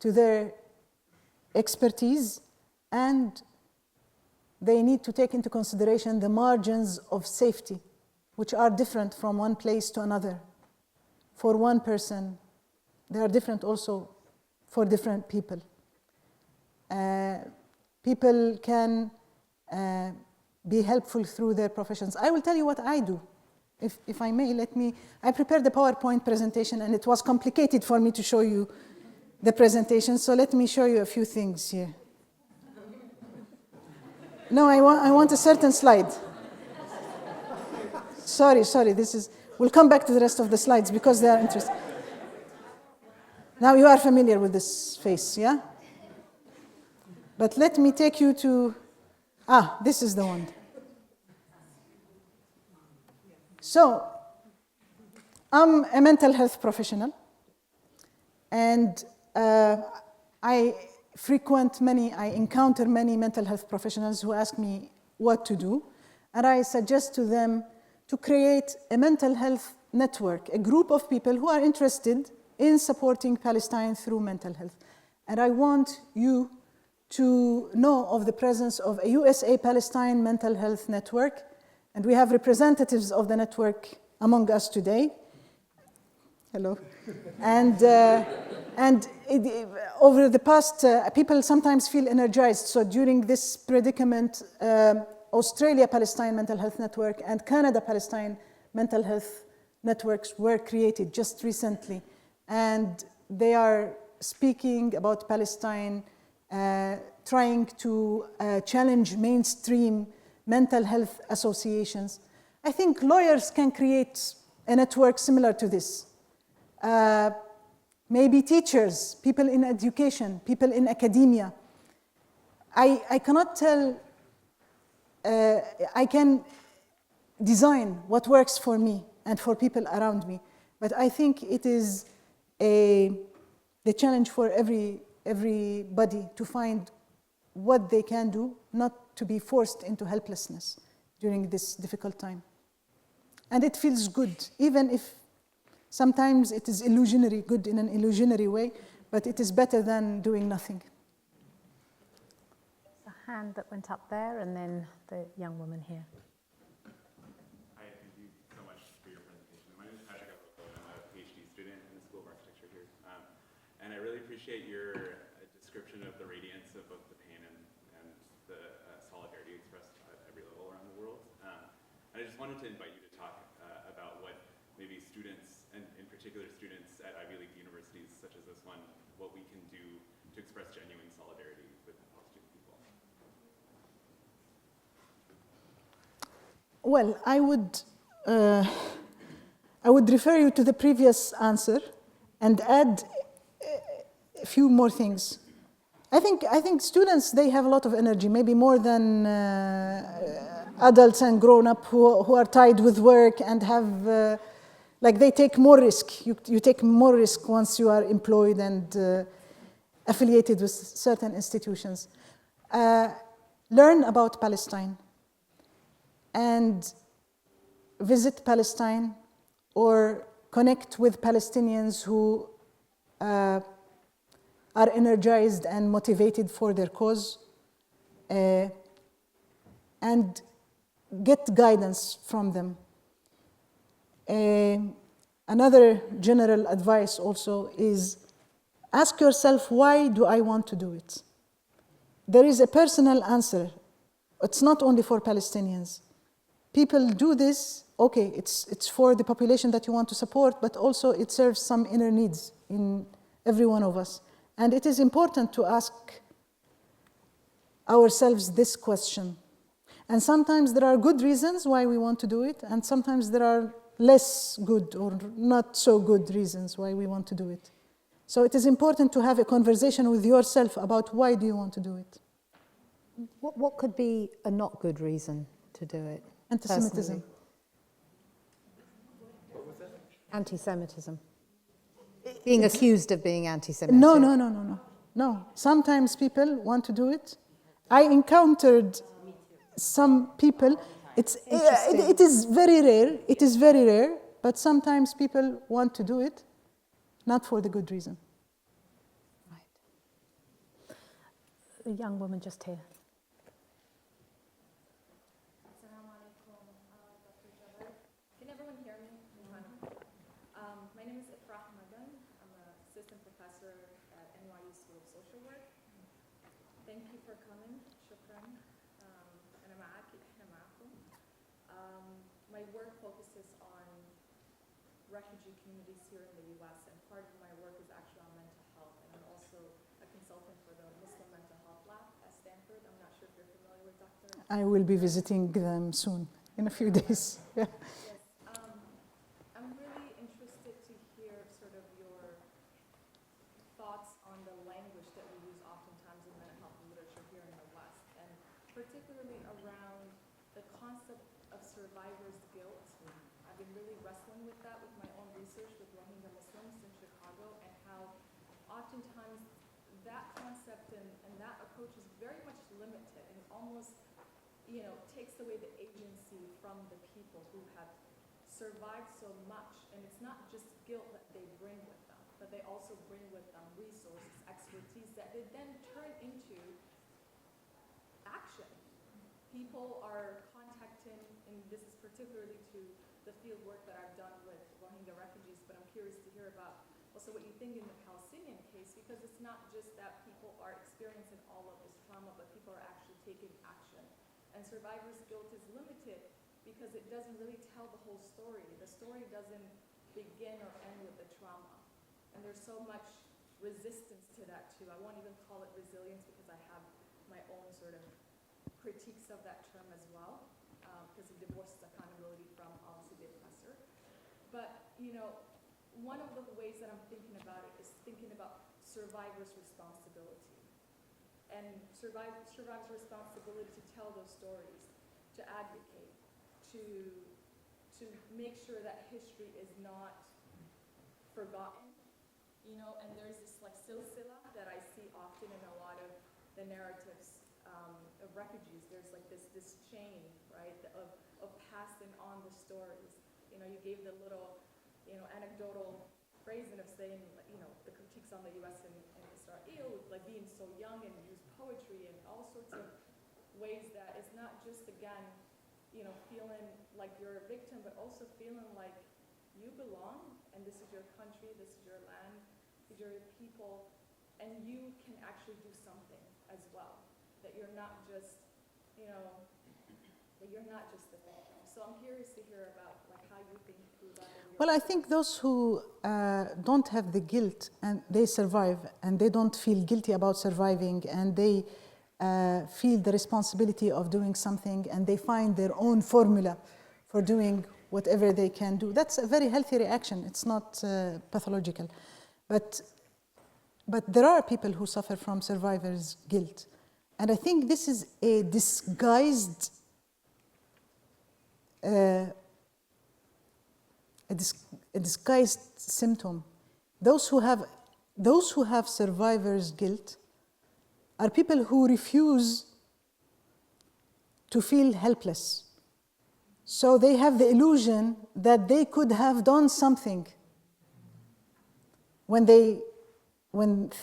to their expertise, and they need to take into consideration the margins of safety, which are different from one place to another. For one person, they are different also for different people. People can be helpful through their professions. I will tell you what I do. If I may, I prepared the PowerPoint presentation, and it was complicated for me to show you the presentation, so let me show you a few things here. No, I want a certain slide. Sorry, we'll come back to the rest of the slides because they are interesting. Now you are familiar with this face, yeah? But let me take you to, this is the one. So, I'm a mental health professional, and I encounter many mental health professionals who ask me what to do, and I suggest to them to create a mental health network, a group of people who are interested in supporting Palestine through mental health. And I want you to know of the presence of a USA Palestine mental health network, and we have representatives of the network among us today. Hello. And over the past, people sometimes feel energized. So during this predicament, Australia Palestine Mental Health Network and Canada Palestine Mental Health Networks were created just recently. And they are speaking about Palestine, trying to challenge mainstream mental health associations. I think lawyers can create a network similar to this. Maybe teachers, people in education, people in academia. I cannot tell, I can design what works for me and for people around me, but I think it is the challenge for everybody to find what they can do, not to be forced into helplessness during this difficult time. And it feels good, even if sometimes it is illusionary, good in an illusionary way, but it is better than doing nothing. A hand that went up there, and then the young woman here. Hi, thank you so much for your presentation. My name is Patrick. I'm a PhD student in the School of Architecture here. And I really appreciate your description of the radiance of both the pain and the solidarity expressed at every level around the world. And I just wanted to invite you to talk about what maybe students, and in particular students at Ivy League universities such as this one, what we can do to express genuine solidarity with Palestinian people. Well, I would refer you to the previous answer and add a few more things. I think students, they have a lot of energy, maybe more than adults and grown-up who are tied with work and have, like they take more risk. You take more risk once you are employed and affiliated with certain institutions. Learn about Palestine and visit Palestine or connect with Palestinians who are energized and motivated for their cause, and get guidance from them. Another general advice also is ask yourself, why do I want to do it? There is a personal answer. It's not only for Palestinians. People do this, okay, it's for the population that you want to support, but also it serves some inner needs in every one of us. And it is important to ask ourselves this question. And sometimes there are good reasons why we want to do it, and sometimes there are less good or not so good reasons why we want to do it. So it is important to have a conversation with yourself about why do you want to do it. What could be a not good reason to do it? Anti-Semitism. Anti-Semitism. Being accused of being anti-Semitic. No. Sometimes people want to do it. I encountered some people. It is very rare. It is very rare. But sometimes people want to do it, not for the good reason. Right. The young woman just here. Assalamu alaikum, Dr. Jabr. Can everyone hear me? My name is Madan. I'm an assistant professor at NYU School of Social Work. Thank you for coming. Shukran. أنا معاكي إحنا معكم. My work focuses on refugee communities here in the U.S. and part of my work is actually on mental health, and I'm also a consultant for the Muslim Mental Health Lab at Stanford. I'm not sure if you're familiar with Dr. I will be visiting them soon, in a few days. Yeah. Yes. I'm really interested to hear sort of your thoughts on the language that we use oftentimes in mental health literature here in the West, and particularly around the concept of survivor's guilt. I've been really wrestling with that with my own research with Rohingya Muslims in Chicago, and how oftentimes that concept and that approach is very much limited and almost, takes away the agency from the people who have survived so much. And it's not just guilt that they bring with them, but they also bring with them resources, expertise that they then turn into action. People are contacting, and this is particularly to the field work that I've done with Rohingya refugees, but I'm curious to hear about also what you think in the Palestinian case, because it's not just that people are experiencing all of this trauma, but people are actually taking action. And survivor's guilt is limited because it doesn't really tell the whole story. The story doesn't begin or end with the trauma. And there's so much resistance to that too. I won't even call it resilience because I have my own sort of critiques of that term as well, because it divorces accountability from obviously the oppressor. But, one of the ways that I'm thinking about it is thinking about survivor's responsibility. And survivor's responsibility to tell those stories, to advocate, to make sure that history is not forgotten, and there's this like silsila that I see often in a lot of the narratives of refugees. There's like this chain, right, of passing on the stories. You gave the little, anecdotal phrasing of saying, the critiques on the U.S. and Israel, like being so young and use poetry and all sorts of ways that it's not just, again, feeling like you're a victim, but also feeling like you belong, and this is your country, this is your land, these are your people, and you can actually do something as well. That you're not just, that you're not just the victim. So I'm curious to hear about how you think through that. Well, I think those who don't have the guilt and they survive and they don't feel guilty about surviving and they feel the responsibility of doing something and they find their own formula for doing whatever they can do. That's a very healthy reaction. It's not pathological. But there are people who suffer from survivor's guilt. And I think this is a disguised symptom. Those who have survivor's guilt are people who refuse to feel helpless. So they have the illusion that they could have done something when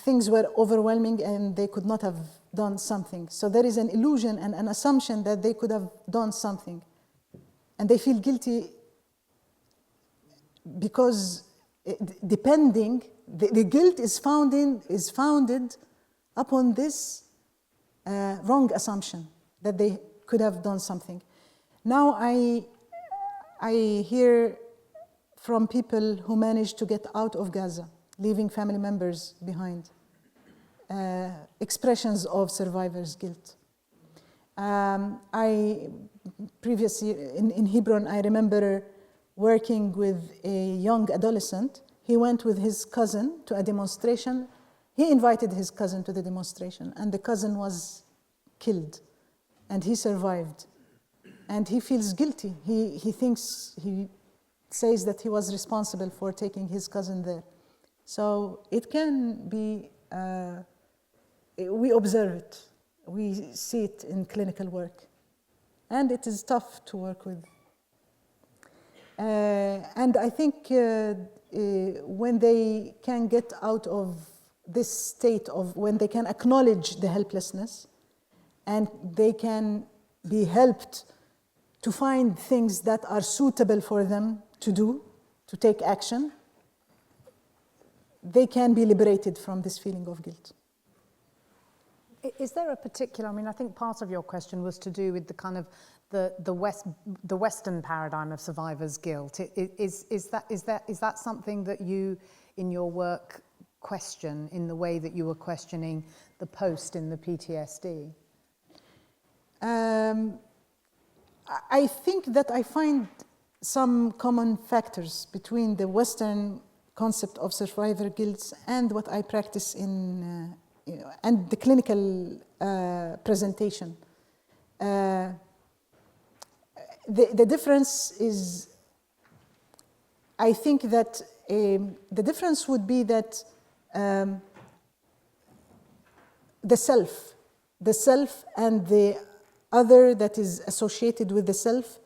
things were overwhelming and they could not have done something. So there is an illusion and an assumption that they could have done something. And they feel guilty because the guilt is founded upon this wrong assumption that they could have done something. Now I hear from people who managed to get out of Gaza, leaving family members behind, expressions of survivor's guilt. Previously in Hebron, I remember working with a young adolescent. He went with his cousin to a demonstration. He invited his cousin to the demonstration, and the cousin was killed, and he survived. And he feels guilty. He says that he was responsible for taking his cousin there. So it can be, we observe it. We see it in clinical work. And it is tough to work with. And I think when they can get out of this state of, when they can acknowledge the helplessness and they can be helped to find things that are suitable for them to do, to take action, they can be liberated from this feeling of guilt. Is there a particular, I mean, I think part of your question was to do with the kind of the Western paradigm of survivor's guilt. Is that something that you, in your work, question in the way that you were questioning the post in the PTSD? I think that I find some common factors between the Western concept of survivor guilt and what I practice in and the clinical presentation. The difference is, I think that the difference would be that the self and the other that is associated with the self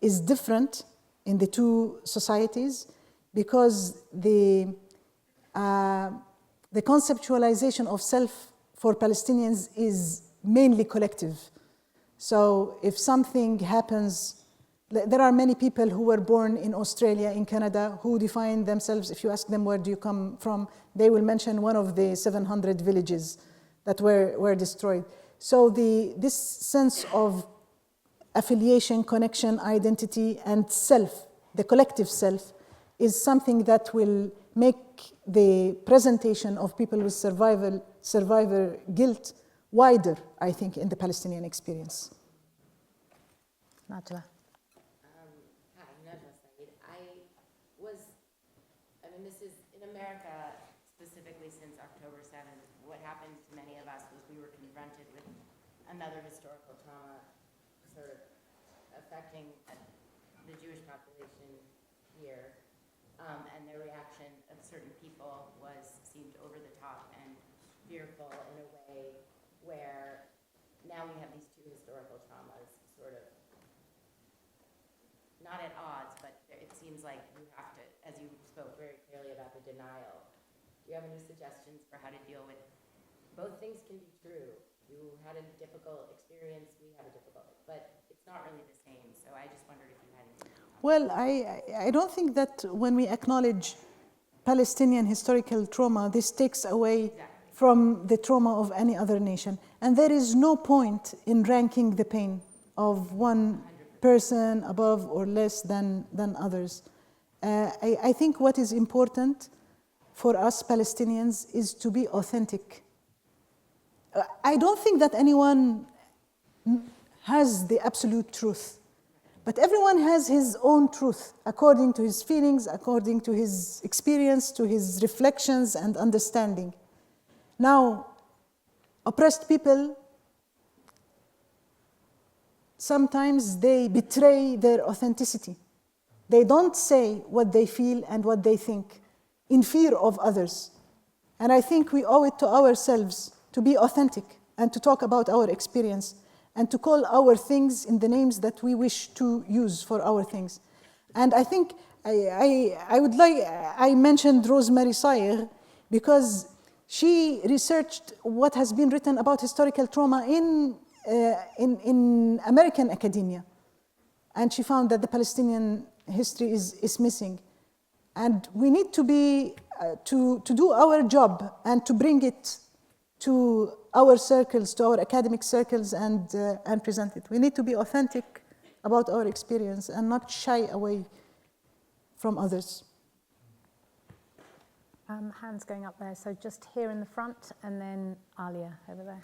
is different in the two societies, because the conceptualization of self for Palestinians is mainly collective. So if something happens, there are many people who were born in Australia, in Canada, who define themselves, if you ask them where do you come from, they will mention one of the 700 villages that were destroyed. So this sense of affiliation, connection, identity, and self, the collective self, is something that will make the presentation of people with survivor guilt wider, I think, in the Palestinian experience. Najla. Hi, Najla Saeed. This is in America, specifically since October 7th, what happened to many of us was we were confronted with another historical trauma sort of affecting the Jewish population here. And the reaction of certain people seemed over the top and fearful in a way where now we have these two historical traumas sort of not at odds, but it seems like we have to, as you spoke very clearly about the denial, do you have any suggestions for how to deal with both things? Can be true. You had a difficult experience, we had a difficult, but it's not really the same. So I just wondered if you had any. Well, I don't think that when we acknowledge Palestinian historical trauma, this takes away from the trauma of any other nation. And there is no point in ranking the pain of one person above or less than others. I think what is important for us Palestinians is to be authentic. I don't think that anyone has the absolute truth. But everyone has his own truth, according to his feelings, according to his experience, to his reflections and understanding. Now, oppressed people, sometimes they betray their authenticity. They don't say what they feel and what they think in fear of others. And I think we owe it to ourselves to be authentic and to talk about our experience and to call our things in the names that we wish to use for our things. And I think I mentioned Rosemary Sayer because she researched what has been written about historical trauma in American academia. And she found that the Palestinian history is missing. And we need to be, to do our job and to bring it to our circles, to our academic circles, and present it. We need to be authentic about our experience and not shy away from others. Hands going up there. So just here in the front, and then Alia over there.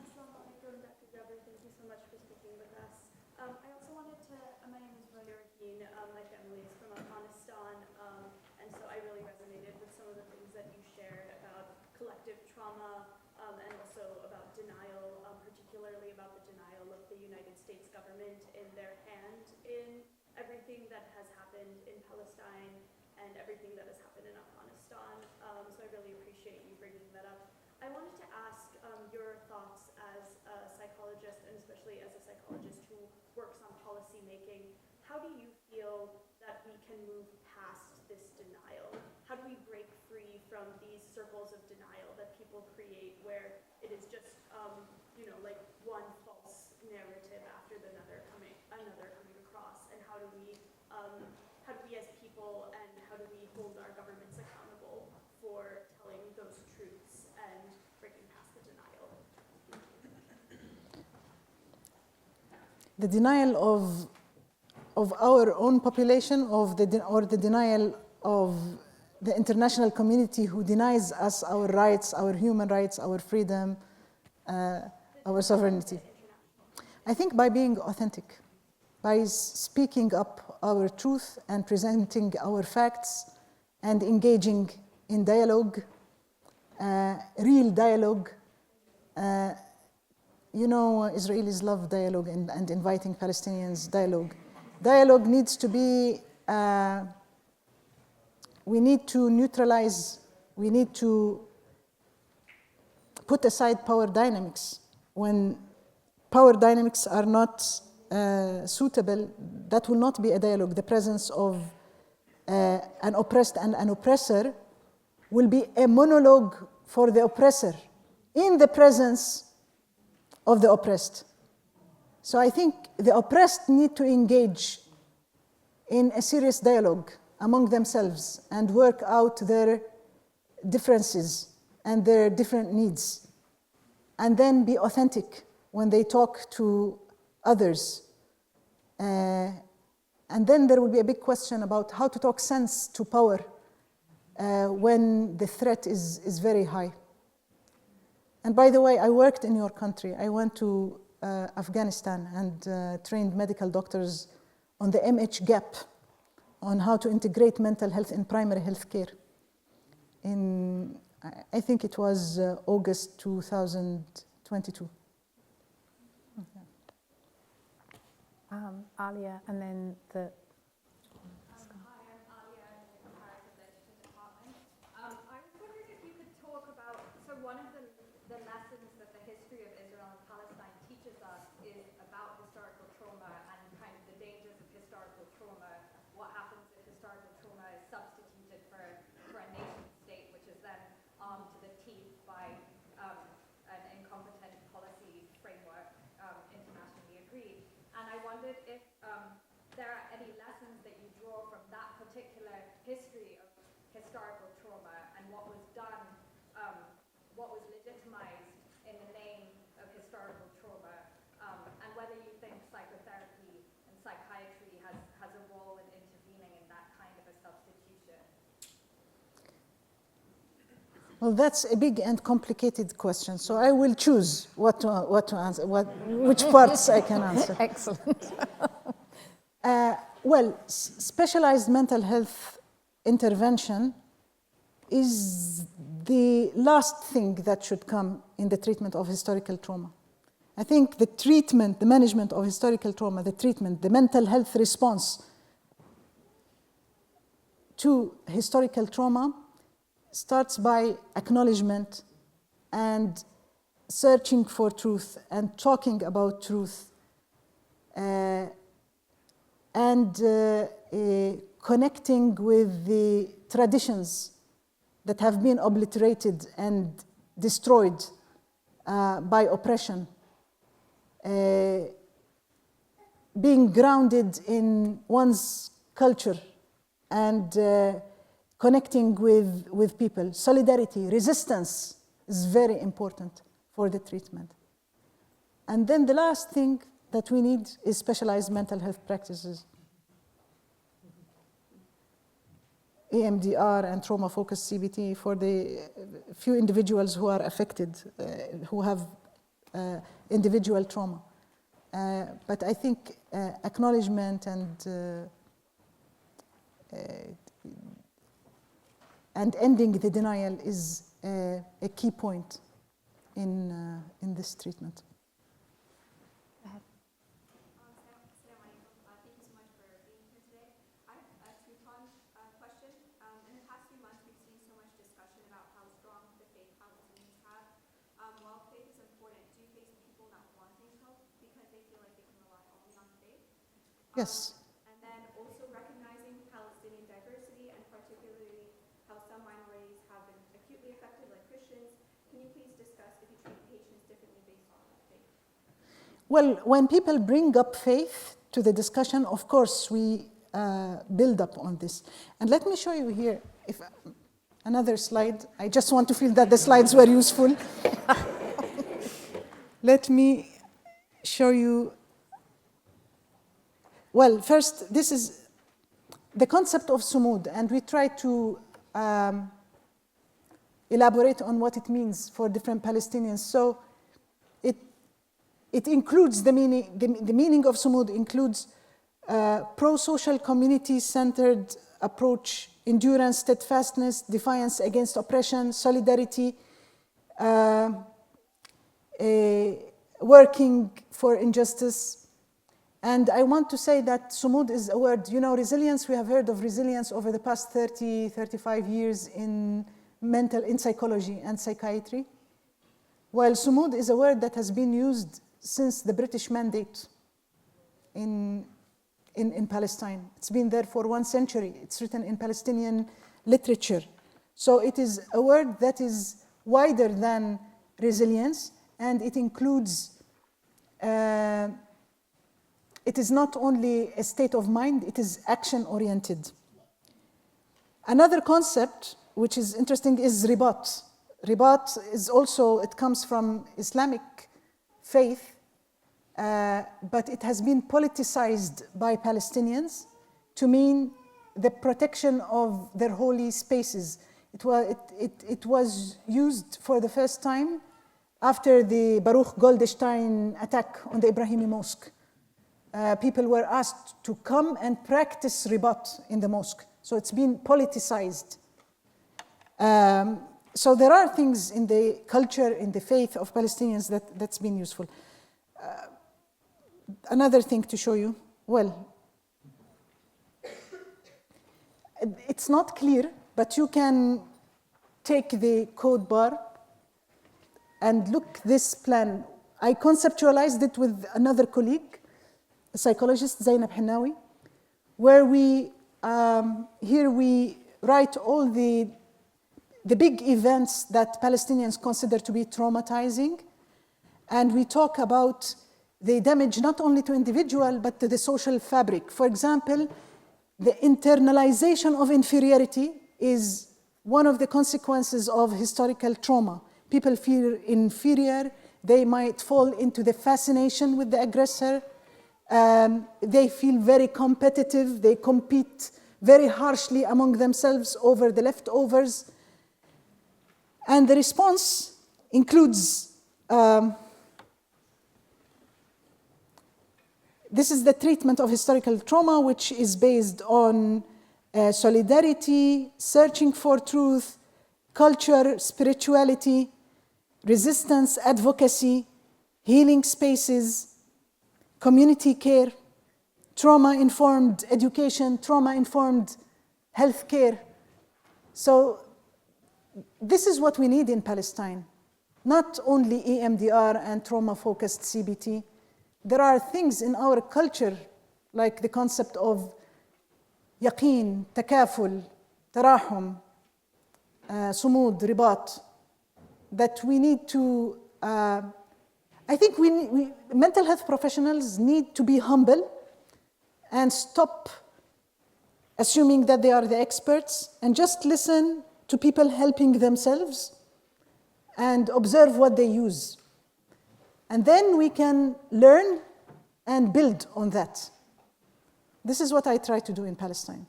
Assalamu alaikum, Dr. Jabr. Thank you so much for speaking with us. I also wanted to, my name is Roya, my family is from Afghanistan, and so I really resonated with some of the things that you shared about collective trauma and also about denial, particularly about the denial of the United States government in their hand in everything that has happened in Palestine and everything that has happened in Afghanistan. So I really appreciate you bringing that up. I wanted to ask your thoughts as a psychologist, and especially as a psychologist who works on policy making. How do you feel that we can move past this denial? How do we break free from these circles of denial that people create where it is just, like one false narrative after another coming across? And how do we as people, and how do we hold our governments accountable for telling those truths and breaking past the denial? The denial of our own population, or the denial of the international community who denies us our rights, our human rights, our freedom, our sovereignty. I think by being authentic, by speaking up our truth and presenting our facts and engaging in dialogue, real dialogue. Israelis love dialogue and inviting Palestinians dialogue. Dialogue needs to be, we need to neutralize, we need to put aside power dynamics. When power dynamics are not suitable, that will not be a dialogue. The presence of an oppressed and an oppressor will be a monologue for the oppressor in the presence of the oppressed. So I think the oppressed need to engage in a serious dialogue among themselves and work out their differences and their different needs, and then be authentic when they talk to others. And then there will be a big question about how to talk sense to power when the threat is very high. And by the way, I worked in your country. I went to Afghanistan and trained medical doctors on the MH gap, on how to integrate mental health in primary health care. I think it was August 2022. Alia, and then the... Hi, I'm Alia in the Comparative Literature Department. I was wondering if you could talk about, so one of the lessons that the history of Israel and Palestine teaches us is about historical trauma and kind of the dangers of historical trauma. What happens if historical trauma is substituted for a nation state, which is then armed to the teeth by an incompetent policy framework, internationally agreed. And I wondered if there are any lessons that you draw from that particular history of historical trauma and what was done, what was legitimized in the name of historical trauma, and whether you think psychotherapy and psychiatry has a role in intervening in that kind of a substitution. Well, that's a big and complicated question, so I will choose what to answer, which parts I can answer. Excellent. Well, specialized mental health intervention is the last thing that should come in the treatment of historical trauma. I think the treatment, the management of historical trauma, the treatment, the mental health response to historical trauma starts by acknowledgement and searching for truth and talking about truth and connecting with the traditions that have been obliterated and destroyed by oppression. Being grounded in one's culture and connecting with people. Solidarity, resistance is very important for the treatment. And then the last thing that we need is specialized mental health practices. EMDR and trauma-focused CBT for the few individuals who are affected, who have individual trauma. But I think acknowledgement and ending the denial is a key point in this treatment. Yes. And then also recognizing Palestinian diversity and particularly how some minorities have been acutely affected, like Christians. Can you please discuss if you treat patients differently based on faith? Well, when people bring up faith to the discussion, of course, we build up on this. And let me show you here another slide. I just want to feel that the slides were useful. Let me show you. Well, first, this is the concept of sumud, and we try to elaborate on what it means for different Palestinians. So it includes the meaning of sumud includes pro-social community-centered approach, endurance, steadfastness, defiance against oppression, solidarity, working for injustice. And I want to say that sumud is a word, resilience, we have heard of resilience over the past 30, 35 years in psychology and psychiatry. While sumud is a word that has been used since the British Mandate in Palestine. It's been there for 1 century. It's written in Palestinian literature. So it is a word that is wider than resilience, and it includes it is not only a state of mind, it is action-oriented. Another concept, which is interesting, is ribat. Ribat is also, it comes from Islamic faith, but it has been politicized by Palestinians to mean the protection of their holy spaces. It was used for the first time after the Baruch Goldstein attack on the Ibrahimi Mosque. People were asked to come and practice ribat in the mosque. So it's been politicized. So there are things in the culture, in the faith of Palestinians that's been useful. Another thing to show you, well, it's not clear, but you can take the code bar and look this plan. I conceptualized it with another colleague, a psychologist, Zainab Hinnawi, where here we write all the big events that Palestinians consider to be traumatizing, and we talk about the damage not only to individual, but to the social fabric. For example, the internalization of inferiority is one of the consequences of historical trauma. People feel inferior, they might fall into the fascination with the aggressor, they feel very competitive, they compete very harshly among themselves over the leftovers. And the response includes, this is the treatment of historical trauma, which is based on solidarity, searching for truth, culture, spirituality, resistance, advocacy, healing spaces, community care, trauma-informed education, trauma-informed healthcare. So this is what we need in Palestine, not only EMDR and trauma-focused CBT. There are things in our culture, like the concept of yaqeen, takaful, tarahum, sumud, ribat, that we need to, I think mental health professionals need to be humble and stop assuming that they are the experts and just listen to people helping themselves and observe what they use. And then we can learn and build on that. This is what I try to do in Palestine.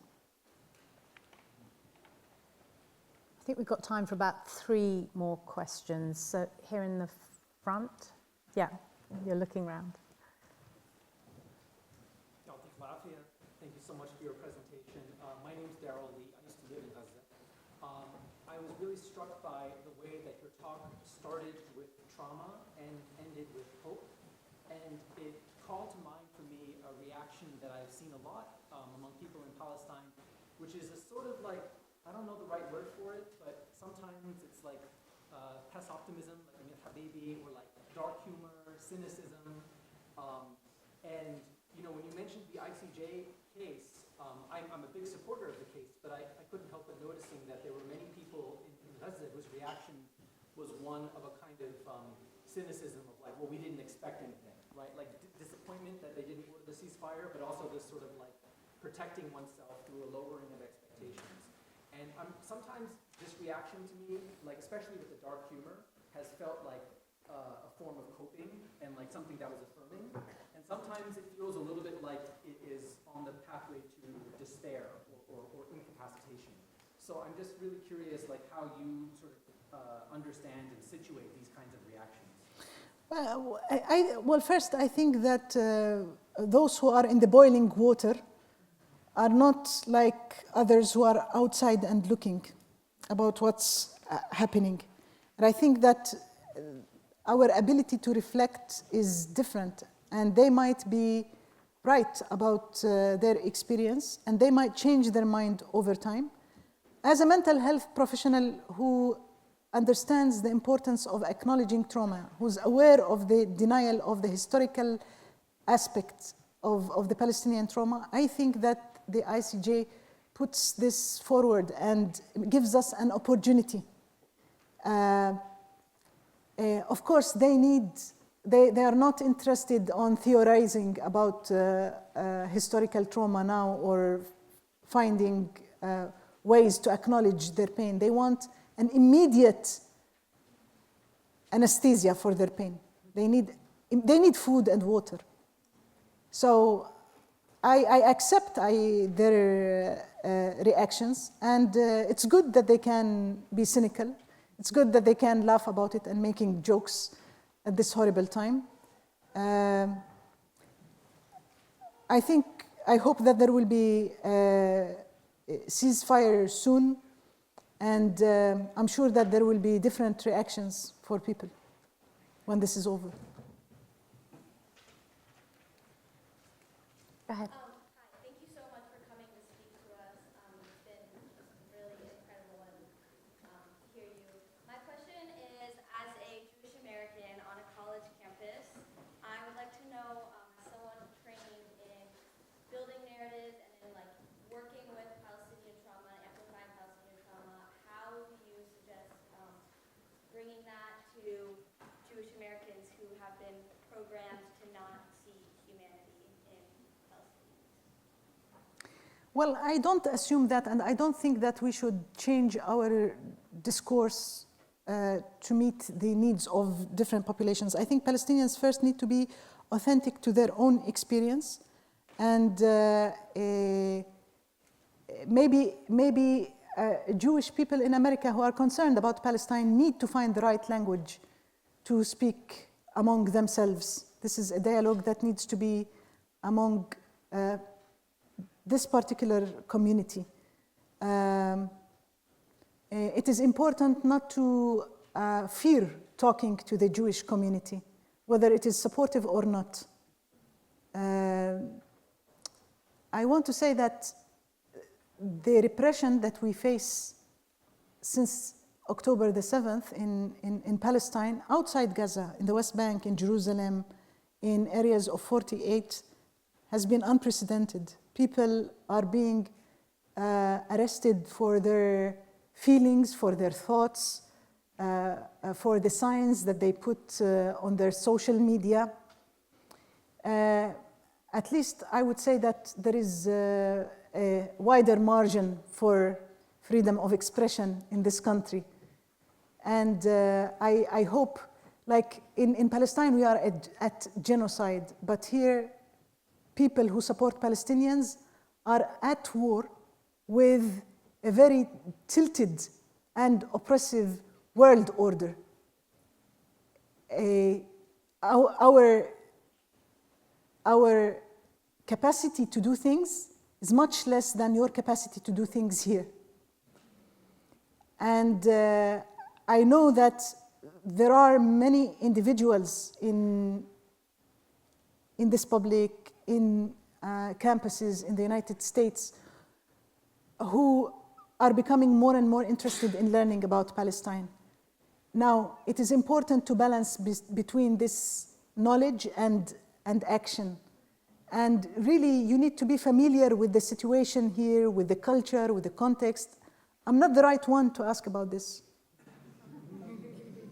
I think we've got time for about 3 more questions. So here in the front. Yeah, you're looking around. Thank you so much for your presentation. My name is Darryl Lee. I used to live in Gaza. I was really struck by the way that your talk started with trauma and ended with hope. And it called to mind for me a reaction that I've seen a lot among people in Palestine, which is a sort of like, I don't know the right word for it, but sometimes it's like pess optimism, like Amir Habibi, or like dark humor, cynicism. And you know, when you mentioned the ICJ case, I'm a big supporter of the case, but I couldn't help but noticing that there were many people in Gaza whose reaction was one of a kind of cynicism of like, well, we didn't expect anything, right? Like disappointment that they didn't order the ceasefire, but also this sort of like protecting oneself through a lowering of expectations. And sometimes this reaction to me, like especially with the dark humor, has felt like a form of coping and like something that was affirming. And sometimes it feels a little bit like it is on the pathway to despair or incapacitation. So I'm just really curious, like how you sort of understand and situate these kinds of reactions. Well, first, I think that those who are in the boiling water are not like others who are outside and looking about what's happening. And I think that our ability to reflect is different, and they might be right about their experience, and they might change their mind over time. As a mental health professional who understands the importance of acknowledging trauma, who's aware of the denial of the historical aspects of the Palestinian trauma, I think that the ICJ puts this forward and gives us an opportunity. Of course, they are not interested on theorizing about historical trauma now or finding ways to acknowledge their pain. They want an immediate anesthesia for their pain. They need food and water. So I accept their reactions, and it's good that they can be cynical. It's good that they can laugh about it and making jokes at this horrible time. I hope that there will be a ceasefire soon, and I'm sure that there will be different reactions for people when this is over. Go ahead. Hi, thank you so much for coming to speak to us. It's been really incredible to hear you. My question is, as a Jewish American on a college campus, I would like to know, as someone trained in building narratives and in like working with Palestinian trauma, amplifying Palestinian trauma, how do you suggest bringing that to Jewish Americans who have been programmed to not see humanity in Palestinians? Well, I don't assume that, and I don't think that we should change our discourse to meet the needs of different populations. I think Palestinians first need to be authentic to their own experience, and maybe Jewish people in America who are concerned about Palestine need to find the right language to speak among themselves. This is a dialogue that needs to be among this particular community. It is important not to fear talking to the Jewish community, whether it is supportive or not. I want to say that the repression that we face since October the 7th in Palestine, outside Gaza, in the West Bank, in Jerusalem, in areas of 48, has been unprecedented. People are being arrested for their feelings, for their thoughts, for the signs that they put on their social media. At least I would say that there is a wider margin for freedom of expression in this country. And I hope, like in Palestine, we are at genocide, but here, people who support Palestinians are at war with a very tilted and oppressive world order. Our capacity to do things is much less than your capacity to do things here. And I know that there are many individuals in this public, in campuses in the United States, who are becoming more and more interested in learning about Palestine. Now, it is important to balance between this knowledge and action. And really, you need to be familiar with the situation here, with the culture, with the context. I'm not the right one to ask about this.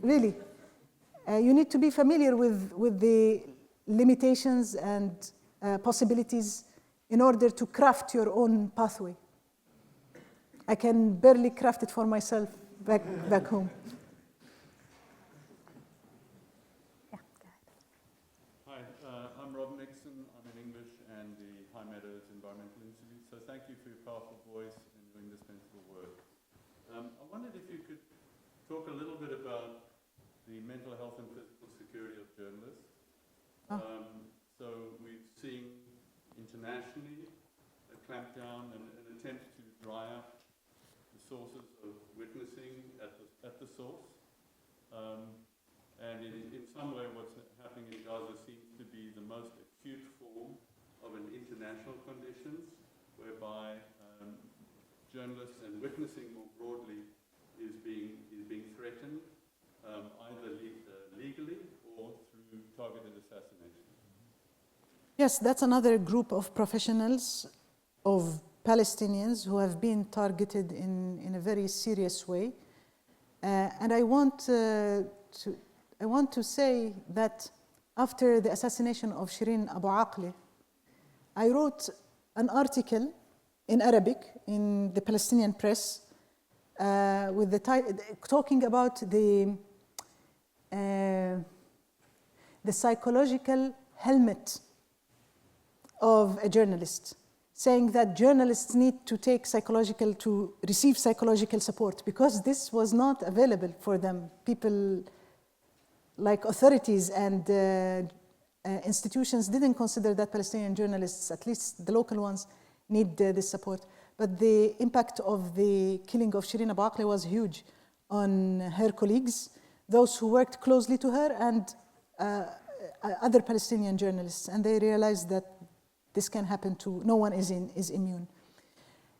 Really. You need to be familiar with the limitations and possibilities in order to craft your own pathway. I can barely craft it for myself back home. Yeah, go ahead. Hi, I'm Rob Nixon. I'm in English and the High Meadows Environmental Institute. So thank you for your powerful voice in doing this sensible work. I wondered if you could talk a little bit about the mental health and physical security of journalists. So we've seen internationally a clampdown and an attempt to dry up the sources of witnessing at the source. And in some way what's happening in Gaza seems to be the most acute form of an international conditions whereby journalists and witnessing more broadly is being threatened, either legally or through targeted assassination. Yes, that's another group of professionals, of Palestinians who have been targeted in a very serious way. And I want to say that after the assassination of Shireen Abu Akleh, I wrote an article in Arabic in the Palestinian press with the title talking about the psychological helmet of a journalist, saying that journalists need to receive psychological support because this was not available for them. People like authorities and institutions didn't consider that Palestinian journalists, at least the local ones, need this support. But the impact of the killing of Shireen Abu Akleh was huge on her colleagues, those who worked closely to her, and other Palestinian journalists. And they realized that this can happen to no one is immune.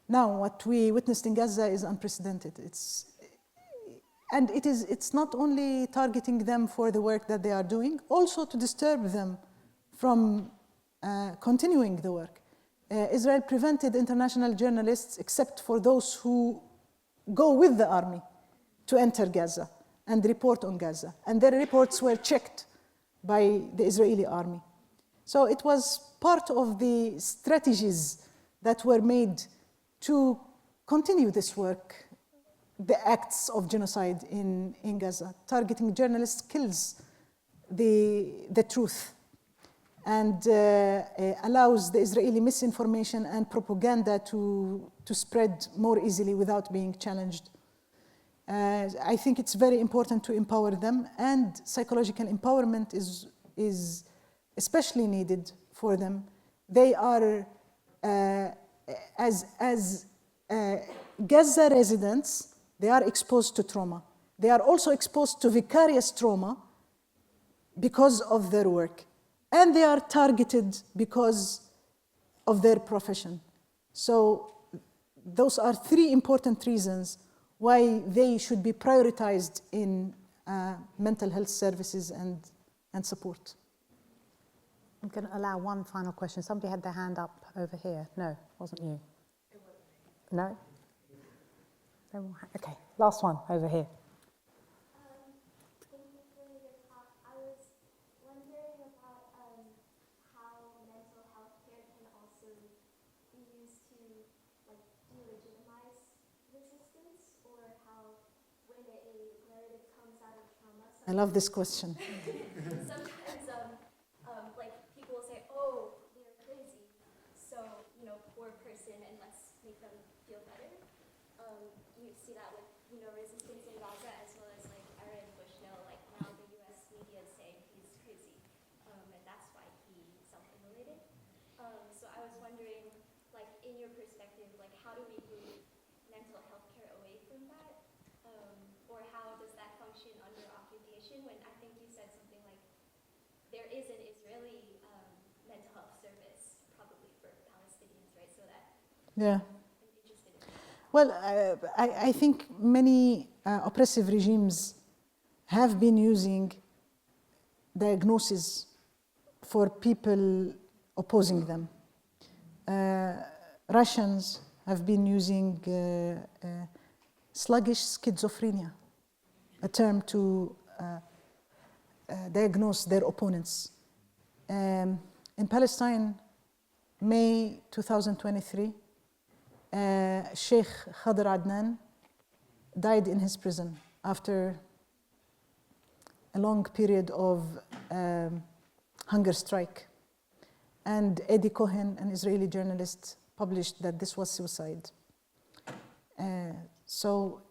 Now, what we witnessed in Gaza is unprecedented. It's not only targeting them for the work that they are doing, also to disturb them from continuing the work. Israel prevented international journalists, except for those who go with the army, to enter Gaza and report on Gaza. And their reports were checked by the Israeli army. So it was part of the strategies that were made to continue this work, the acts of genocide in Gaza. Targeting journalists kills the truth. and allows the Israeli misinformation and propaganda to spread more easily without being challenged. I think it's very important to empower them, and psychological empowerment is especially needed for them. They are, as Gaza residents, they are exposed to trauma. They are also exposed to vicarious trauma because of their work. And they are targeted because of their profession. So those are three important reasons why they should be prioritized in mental health services and support. I'm going to allow one final question. Somebody had their hand up over here. No, wasn't you? It wasn't me. No? Okay, last one over here. Thank you for your talk. I was wondering about how mental health care can also be used to delegitimize resistance, or how when a narrative comes out of trauma. I love this question. Sometimes people will say, "Oh, they're crazy, so poor person, and let's make them feel better." You see that with resistance in Gaza, as well as Aaron Bushnell, now the U.S. media is saying he's crazy, and that's why he self-immolated. So I was wondering, in your perspective, how do we move mental health care away from that, or how does that function under occupation? When I think you said something like there is an Israeli mental health service, probably for Palestinians, right? So that. Yeah. Well, I think many oppressive regimes have been using diagnoses for people opposing them. Russians have been using sluggish schizophrenia, a term to diagnose their opponents. In Palestine, May 2023, Sheikh Khadr Adnan died in his prison after a long period of hunger strike. And Eddie Cohen, an Israeli journalist, published that this was suicide. So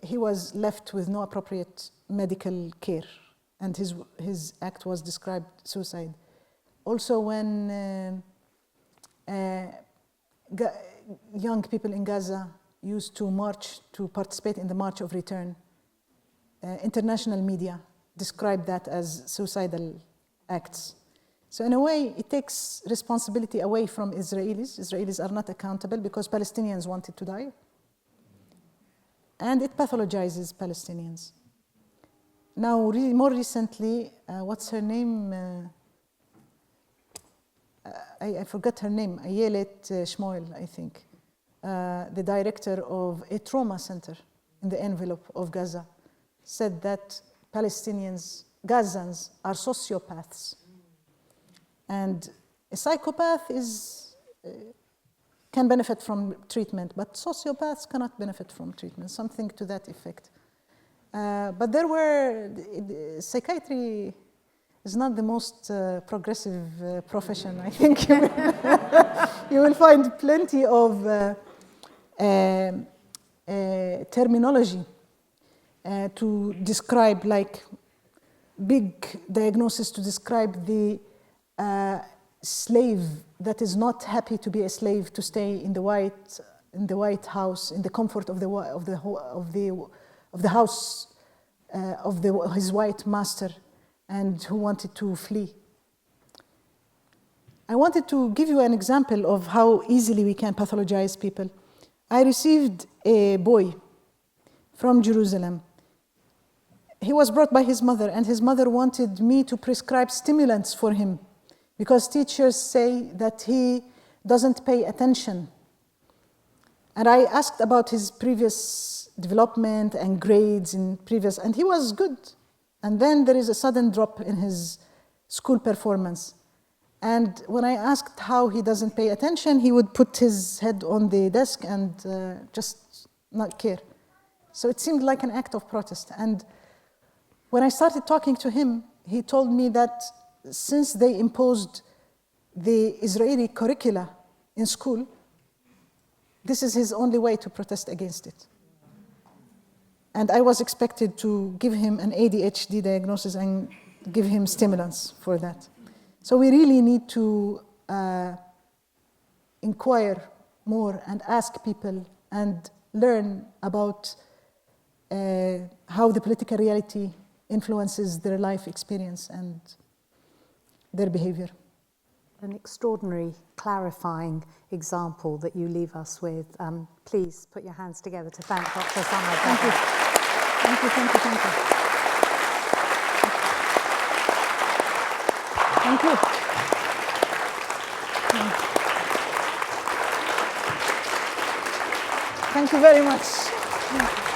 he was left with no appropriate medical care, and his act was described suicide. Also, when young people in Gaza used to march, to participate in the March of Return, international media described that as suicidal acts. So in a way, it takes responsibility away from Israelis. Israelis are not accountable because Palestinians wanted to die. And it pathologizes Palestinians. Now, more recently, what's her name? I forgot her name, Ayelet Shmuel, I think, the director of a trauma center in the envelope of Gaza, said that Palestinians, Gazans, are sociopaths. And a psychopath can benefit from treatment, but sociopaths cannot benefit from treatment, something to that effect. But psychiatry is not the most progressive profession. I think you will find plenty of terminology to describe, like big diagnosis to describe the slave that is not happy to be a slave, to stay in the White House, in the comfort of the house of his white master, and who wanted to flee. I wanted to give you an example of how easily we can pathologize people. I received a boy from Jerusalem. He was brought by his mother, and his mother wanted me to prescribe stimulants for him because teachers say that he doesn't pay attention. And I asked about his previous development and grades and he was good. And then there is a sudden drop in his school performance. And when I asked how he doesn't pay attention, he would put his head on the desk and just not care. So it seemed like an act of protest. And when I started talking to him, he told me that since they imposed the Israeli curricula in school, this is his only way to protest against it. And I was expected to give him an ADHD diagnosis and give him stimulants for that. So we really need to inquire more and ask people and learn about how the political reality influences their life experience and their behavior. An extraordinary, clarifying example that you leave us with. Please put your hands together to thank Dr. Samah Jabr. Thank you, thank you, thank you. Thank you. Thank you very much.